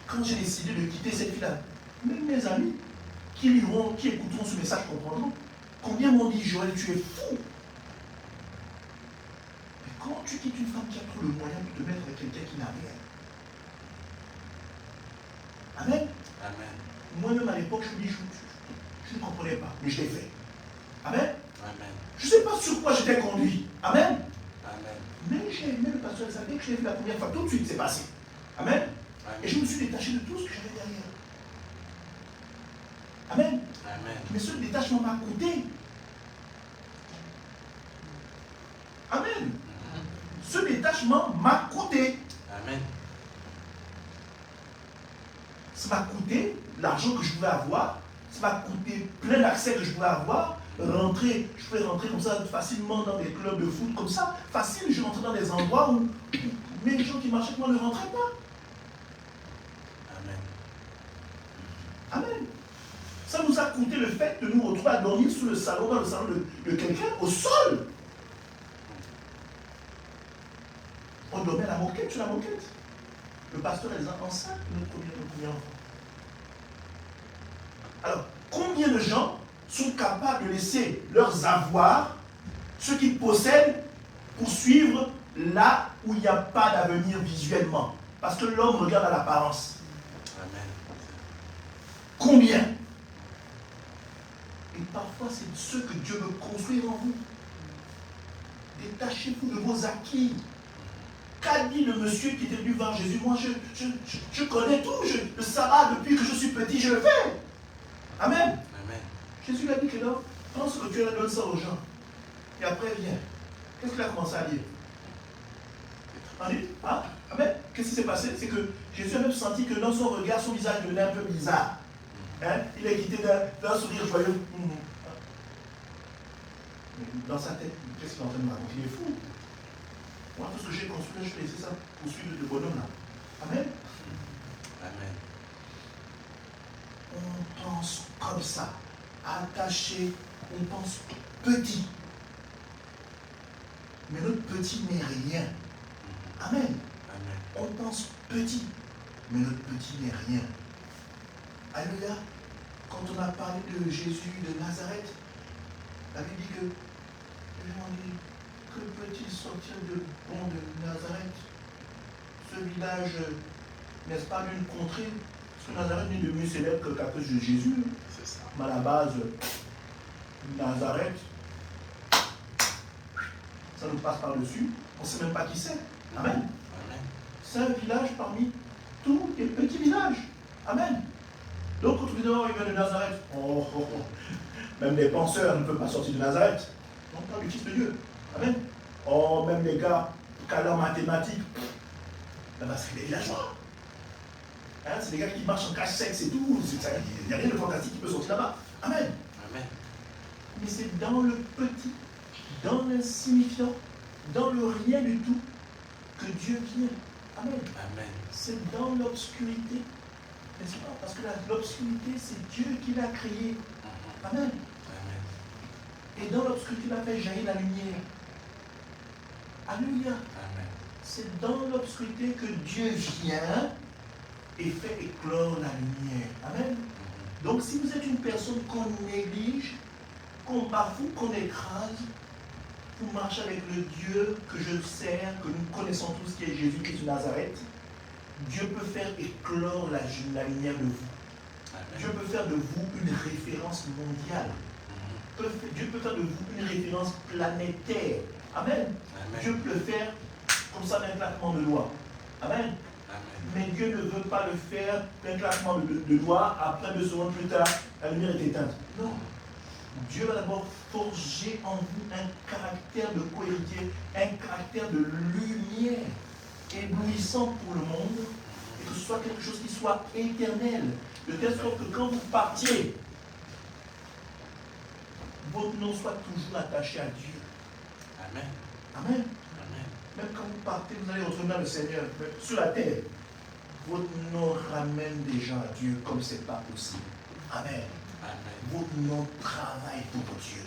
quand j'ai décidé de quitter cette vie-là, même mes amis qui liront, qui écouteront ce message comprendront combien m'ont dit Joël, tu es fou. Mais comment tu quittes une femme qui a tout le moyen de te mettre avec quelqu'un qui n'a rien? Amen. Amen. Moi-même à l'époque, je me dis, je ne comprenais pas, mais je l'ai fait. Amen. Amen. Je ne sais pas sur quoi j'étais conduit. Amen. Amen. Mais j'ai aimé le pasteur Elsa. Dès que je l'ai vu la première fois, tout de suite c'est passé. Amen. Et je me suis détaché de tout ce que j'avais derrière. Amen. Amen. Mais ce détachement m'a coûté. Amen. Ce détachement m'a coûté. Amen. Ça m'a coûté l'argent que je pouvais avoir. Ça m'a coûté plein d'accès que je pouvais avoir. Je pouvais rentrer comme ça facilement dans des clubs de foot comme ça. Facile, je rentrais dans des endroits où même les gens qui marchaient avec moi ne rentraient pas. Amen. Amen. Ça nous a coûté le fait de nous retrouver à dormir sous le salon, dans le salon de quelqu'un, au sol. On dormait à la moquette, sur la moquette. Le pasteur les a enceinte, notre premier enfant. Alors, combien de gens sont capables de laisser leurs avoirs, ce qu'ils possèdent, pour suivre là où il n'y a pas d'avenir visuellement? Parce que l'homme regarde à l'apparence. Amen. Combien? Et parfois, c'est ce que Dieu veut construire en vous. Détachez-vous de vos acquis. Qu'a dit le monsieur qui était venu voir Jésus? Moi, je connais tout. Le sabbat, depuis que je suis petit, je le fais. Amen. Amen. Jésus lui a dit que non, prends ce que tu as, donne ça aux gens. Et après, viens. Qu'est-ce qu'il a commencé à dire? Ah, amen. Qu'est-ce qui s'est passé? C'est que Jésus a même senti que dans son regard, son visage devenait un peu bizarre. Hein? Il est quitté d'un sourire joyeux. Mais dans sa tête, qu'est-ce qu'il est en train de me raconter? Il est fou. Moi, tout ce que j'ai construit, je fais laisser ça pour suivre le bonhomme là. Amen. Amen. On pense comme ça, attaché, on pense petit. Mais notre petit n'est rien. Amen. Amen. On pense petit, mais notre petit n'est rien. Alléluia. quand on a parlé de Jésus de Nazareth, la Bible dit que les gens disent, que peut-il sortir de bon de Nazareth? Ce village, n'est-ce pas, d'une contrée? Parce que Nazareth n'est devenu célèbre qu'à cause de Jésus. C'est ça. Mais à la base, Nazareth, ça nous passe par-dessus. On ne sait même pas qui c'est. Amen. Amen. C'est un village parmi tous les petits villages. Amen. Donc, quand on dit, oh, il vient de Nazareth, oh, oh, oh. Même les penseurs ne peuvent pas sortir de Nazareth. Non, pas le Fils de Dieu. Amen. Oh, même les gars, calants mathématiques, là-bas, c'est des villageois. Hein, c'est des gars qui marchent en cache-sexe et tout. Il n'y a rien de fantastique qui peut sortir là-bas. Amen. Amen. Mais c'est dans le petit, dans l'insignifiant, dans le rien du tout, que Dieu vient. Amen. Amen. C'est dans l'obscurité, n'est-ce pas? Parce que l'obscurité, c'est Dieu qui l'a créée. Amen. Amen. Et dans l'obscurité, il a fait jaillir la lumière. Alléluia. Amen. C'est dans l'obscurité que Dieu vient et fait éclore la lumière. Amen. Donc si vous êtes une personne qu'on néglige, qu'on bafoue, qu'on écrase, vous marchez avec le Dieu que je sers, que nous connaissons tous, qui est Jésus-Christ de Nazareth, Dieu peut faire éclore la lumière de vous. Amen. Dieu peut faire de vous une référence mondiale. Dieu peut faire de vous une référence planétaire. Amen. Amen. Dieu peut le faire comme ça d'un claquement de doigts. Amen. Amen. Mais Dieu ne veut pas le faire d'un claquement de doigts, après 2 secondes plus tard, la lumière est éteinte. Non. Dieu va d'abord forger en vous un caractère de cohéritier, un caractère de lumière éblouissant pour le monde, et que ce soit quelque chose qui soit éternel, de telle sorte que quand vous partiez, votre nom soit toujours attaché à Dieu. Amen. Amen. Amen. Même quand vous partez, vous allez retrouver le Seigneur sur la terre. Votre nom ramène des gens à Dieu comme ce n'est pas possible. Amen. Amen. Votre nom travaille pour Dieu.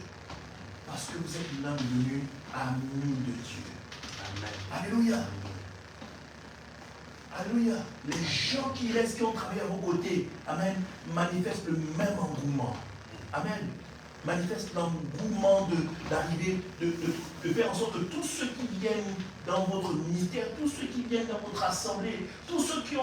Parce que vous êtes l'homme devenu ami de Dieu. Amen. Alléluia. Alléluia. Les gens qui restent, qui ont travaillé à vos côtés, Amen, manifestent le même engouement. Amen. Manifestent l'engouement d'arriver, de faire en sorte que tous ceux qui viennent dans votre ministère, tous ceux qui viennent dans votre assemblée, tous ceux qui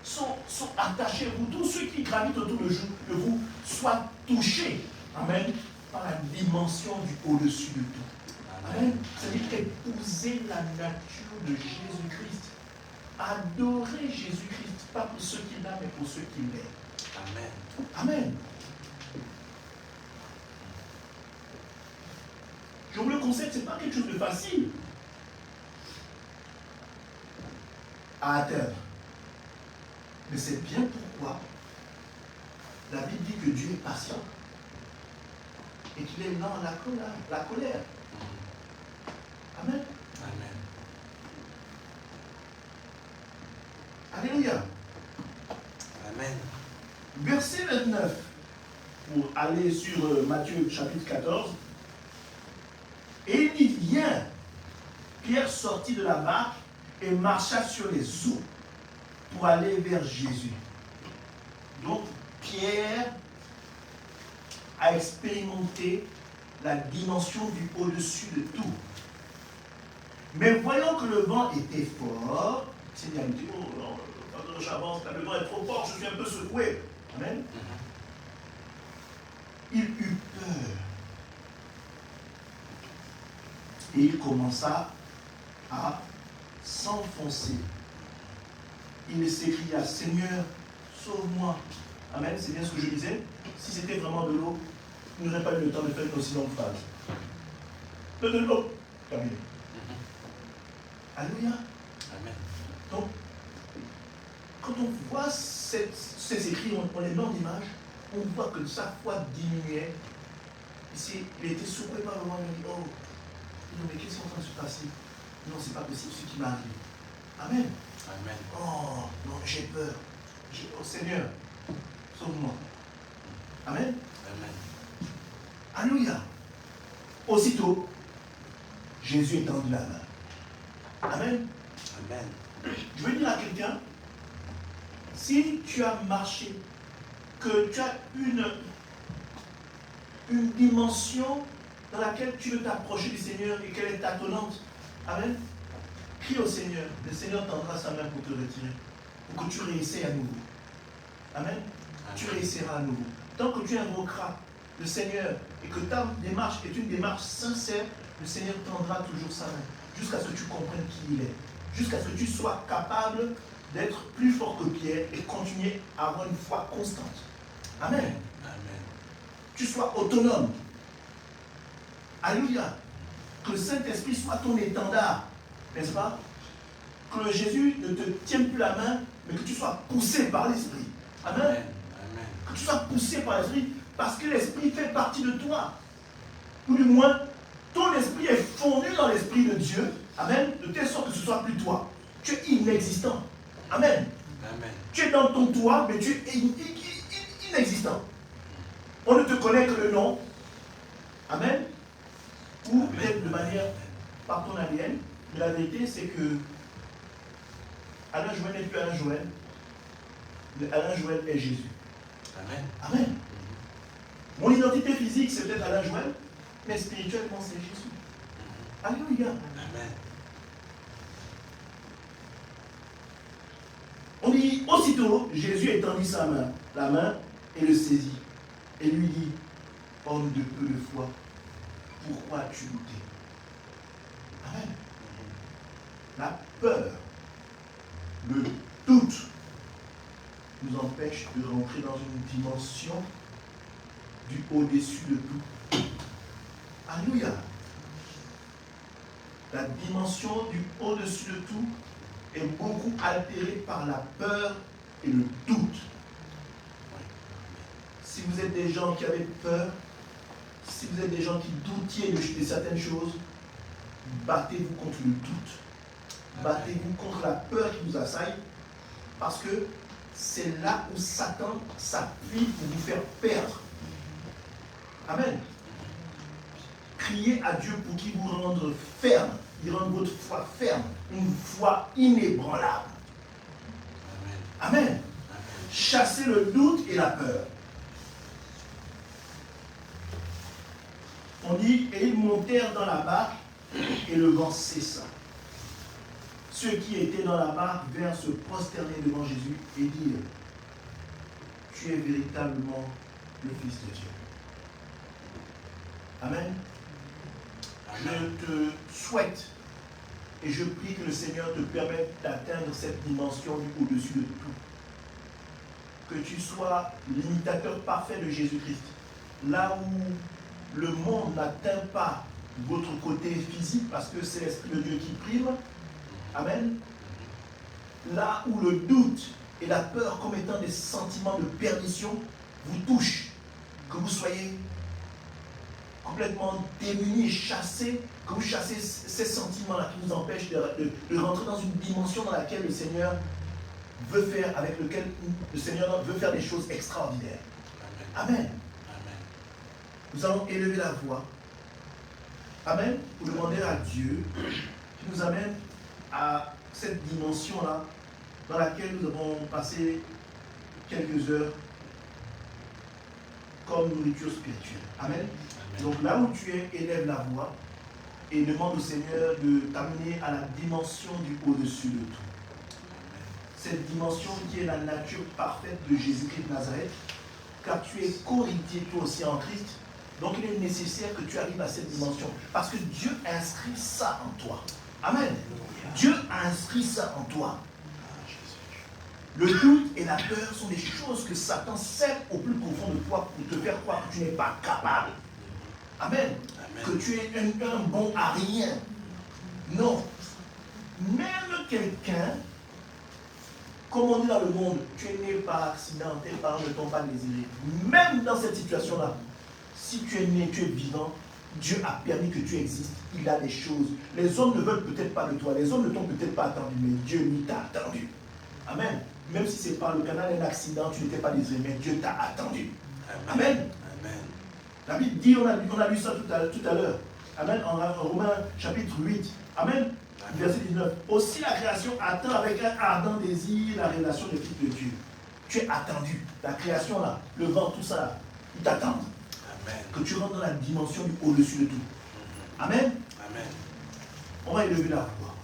sont attachés à vous, tous ceux qui gravitent autour de vous, soient touchés, Amen, par la dimension du au-dessus de tout. Amen. C'est-à-dire épouser la nature de Jésus-Christ. Adorer Jésus-Christ, pas pour ceux qu'il a, mais pour ceux qu'il est. Amen. Amen. Je vous le conseille, ce n'est pas quelque chose de facile à atteindre. Mais c'est bien pourquoi la Bible dit que Dieu est patient et qu'il est lent à la colère. Amen. Amen. Alléluia. Amen. Verset 29, pour aller sur Matthieu chapitre 14. Et il dit, viens. Pierre sortit de la barque et marcha sur les eaux pour aller vers Jésus. Donc, Pierre a expérimenté la dimension du au-dessus de tout. Mais voyant que le vent était fort, il a dit, oh non, quand j'avance, le vent est trop fort, je suis un peu secoué. Amen. Il eut peur. Et il commença à s'enfoncer. Il s'écria, Seigneur, sauve-moi. Amen, c'est bien ce que je disais. Si c'était vraiment de l'eau, il n'aurait pas eu le temps de faire une aussi longue phrase. De l'eau. Terminé. Alléluia. Amen. Donc, quand on voit ces écrits, on les met en image, on voit que sa foi diminuait. Ici, il était secoué par le vent, il a dit, oh, non, mais qu'est-ce qui est en train de se passer? Non, c'est pas possible ce qui m'arrive. Amen. Amen. Oh, non, j'ai peur. Oh Seigneur, sauve-moi. Amen. Amen. Alléluia. Aussitôt, Jésus étendit la main. Amen. Amen. Je veux dire à quelqu'un, si tu as marché, que tu as une dimension dans laquelle tu veux t'approcher du Seigneur et qu'elle est tâtonnante. Amen. Crie au Seigneur. Le Seigneur tendra sa main pour te retirer. Pour que tu réessayes à nouveau. Amen. Tu réessayeras à nouveau. Tant que tu invoqueras le Seigneur et que ta démarche est une démarche sincère, le Seigneur tendra toujours sa main. Jusqu'à ce que tu comprennes qui il est. Jusqu'à ce que tu sois capable d'être plus fort que Pierre et continuer à avoir une foi constante. Amen. Amen. Tu sois autonome. Alléluia. Que le Saint-Esprit soit ton étendard. N'est-ce pas? Que Jésus ne te tienne plus la main, mais que tu sois poussé par l'Esprit. Amen. Amen. Que tu sois poussé par l'Esprit, parce que l'Esprit fait partie de toi. Ou du moins, ton esprit est fondu dans l'Esprit de Dieu. Amen. De telle sorte que ce ne soit plus toi. Tu es inexistant. Amen. Amen. Tu es dans ton toi, mais tu es inexistant. On ne te connaît que le nom. Amen. Ou peut-être de manière par ton ADN. Mais la vérité, c'est que Alain Joël n'est plus Alain Joël. Mais Alain Joël est Jésus. Amen. Amen. Mon identité physique, c'est peut-être Alain Joël, mais spirituellement, c'est Jésus. Alléluia. Amen. On dit, aussitôt, Jésus étendit sa main, la main, et le saisit. Et lui dit, homme de peu de foi, pourquoi as-tu douté? Amen. La peur, le doute nous empêche de rentrer dans une dimension du au-dessus de tout. Alléluia. La dimension du au-dessus de tout est beaucoup altérée par la peur et le doute. Si vous êtes des gens qui avaient peur, si vous êtes des gens qui doutiez de certaines choses, battez-vous contre le doute. Battez-vous contre la peur qui vous assaille, parce que c'est là où Satan s'appuie pour vous faire perdre. Amen. Criez à Dieu pour qu'il vous rende ferme. Il rende votre foi ferme. Une foi inébranlable. Amen. Amen. Chassez le doute et la peur. On dit, et ils montèrent dans la barque, et le vent cessa. Ceux qui étaient dans la barque vinrent se prosterner devant Jésus et dire, tu es véritablement le Fils de Dieu. Amen. Je te souhaite et je prie que le Seigneur te permette d'atteindre cette dimension du au-dessus de tout. Que tu sois l'imitateur parfait de Jésus-Christ. Là où le monde n'atteint pas votre côté physique, parce que c'est l'Esprit de Dieu qui prime. Amen. Là où le doute et la peur comme étant des sentiments de perdition vous touchent, que vous soyez complètement démunis, chassés, que vous chassez ces sentiments-là qui vous empêchent de rentrer dans une dimension dans laquelle le Seigneur veut faire, avec lequel le Seigneur veut faire des choses extraordinaires. Amen. Amen. Nous allons élever la voix. Amen. Pour demander à Dieu qui nous amène à cette dimension-là dans laquelle nous avons passé quelques heures comme nourriture spirituelle. Amen. Donc là où tu es, élève la voix et demande au Seigneur de t'amener à la dimension du au-dessus de tout. Cette dimension qui est la nature parfaite de Jésus-Christ de Nazareth, car tu es co-héritier toi aussi en Christ. Donc il est nécessaire que tu arrives à cette dimension, parce que Dieu inscrit ça en toi. Amen. Dieu a inscrit ça en toi. Le doute et la peur sont des choses que Satan sème au plus profond de toi pour te faire croire que tu n'es pas capable. Amen. Amen. Que tu es un bon à rien. Non. Même quelqu'un, comme on dit dans le monde, tu es né par accident, tes parents ne t'ont pas désiré. Même dans cette situation-là, si tu es né, tu es vivant, Dieu a permis que tu existes. Il a des choses. Les hommes ne veulent peut-être pas de toi. Les hommes ne t'ont peut-être pas attendu, mais Dieu lui t'a attendu. Amen. Même si c'est par le canal d'un accident, tu n'étais pas désiré, mais Dieu t'a attendu. Amen. Amen. La Bible dit, on a lu ça tout à l'heure. Amen. En Romains chapitre 8. Amen. Verset 19. Aussi la création attend avec un ardent désir la révélation des fils de Dieu. Tu es attendu. La création là, le vent, tout ça, ils t'attendent. Que tu rentres dans la dimension du au-dessus de tout. Amen. Amen. On va élever la voix.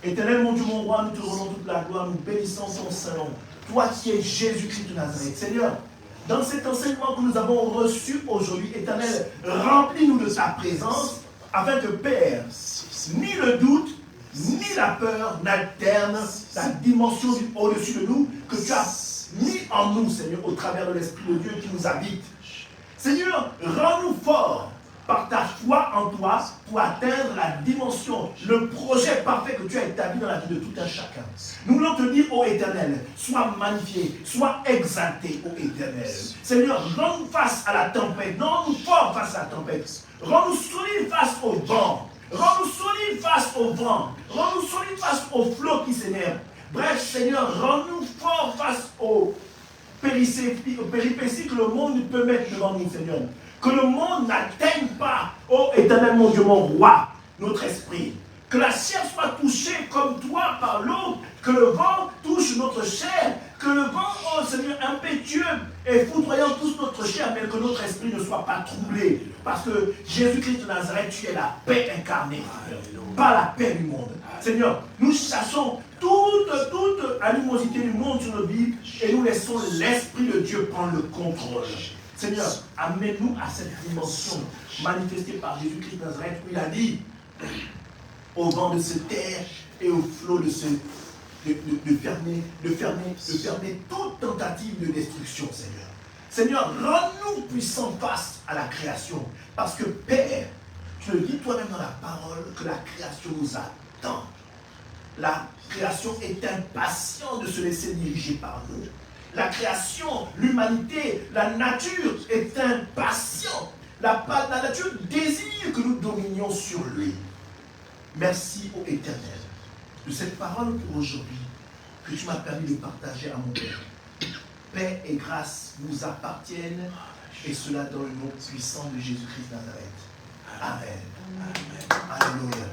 Éternel, mon Dieu, mon roi, nous te rendons toute la gloire, nous bénissons ton Saint-Nom. Toi qui es Jésus-Christ de Nazareth. Seigneur, dans cet enseignement que nous avons reçu aujourd'hui, Éternel, remplis-nous de ta présence, afin que, Père, ni le doute, ni la peur n'alternent la dimension du au-dessus de nous que tu as mis en nous, Seigneur, au travers de l'Esprit de Dieu qui nous habite. Seigneur, rends-nous forts par ta foi en toi pour atteindre la dimension, le projet parfait que tu as établi dans la vie de tout un chacun. Nous voulons te dire, ô Éternel, sois magnifié, sois exalté, ô Éternel. Seigneur, rends-nous face à la tempête, rends-nous forts face à la tempête, rends-nous solides face au vent, rends-nous solides face au vent, rends-nous solides face au flot qui s'énerve. Bref, Seigneur, rends-nous forts face aux péripéties que le monde peut mettre devant nous, Seigneur. Que le monde n'atteigne pas, ô Éternel, mon Dieu, mon roi, notre esprit. Que la chair soit touchée comme toi par l'eau. Que le vent touche notre chair. Que le vent, oh Seigneur, impétueux et foudroyant touche notre chair, mais que notre esprit ne soit pas troublé. Parce que Jésus-Christ de Nazareth, tu es la paix incarnée, pas la paix du monde. Seigneur, nous chassons toute animosité du monde sur nos vies et nous laissons l'Esprit de Dieu prendre le contrôle. Seigneur, amène-nous à cette dimension manifestée par Jésus-Christ de Nazareth où il a dit au vent de se taire et au flot de fermer toute tentative de destruction, Seigneur. Seigneur, rends-nous puissants face à la création. Parce que Père, tu le dis toi-même dans la parole que la création nous attend. La création est impatiente de se laisser diriger par nous. La création, l'humanité, la nature est impatiente. La nature désire que nous dominions sur lui. Merci ô Éternel de cette parole pour aujourd'hui que tu m'as permis de partager à mon Père. Paix et grâce nous appartiennent et cela dans le nom puissant de Jésus-Christ de Nazareth. Amen. Amen. Alléluia.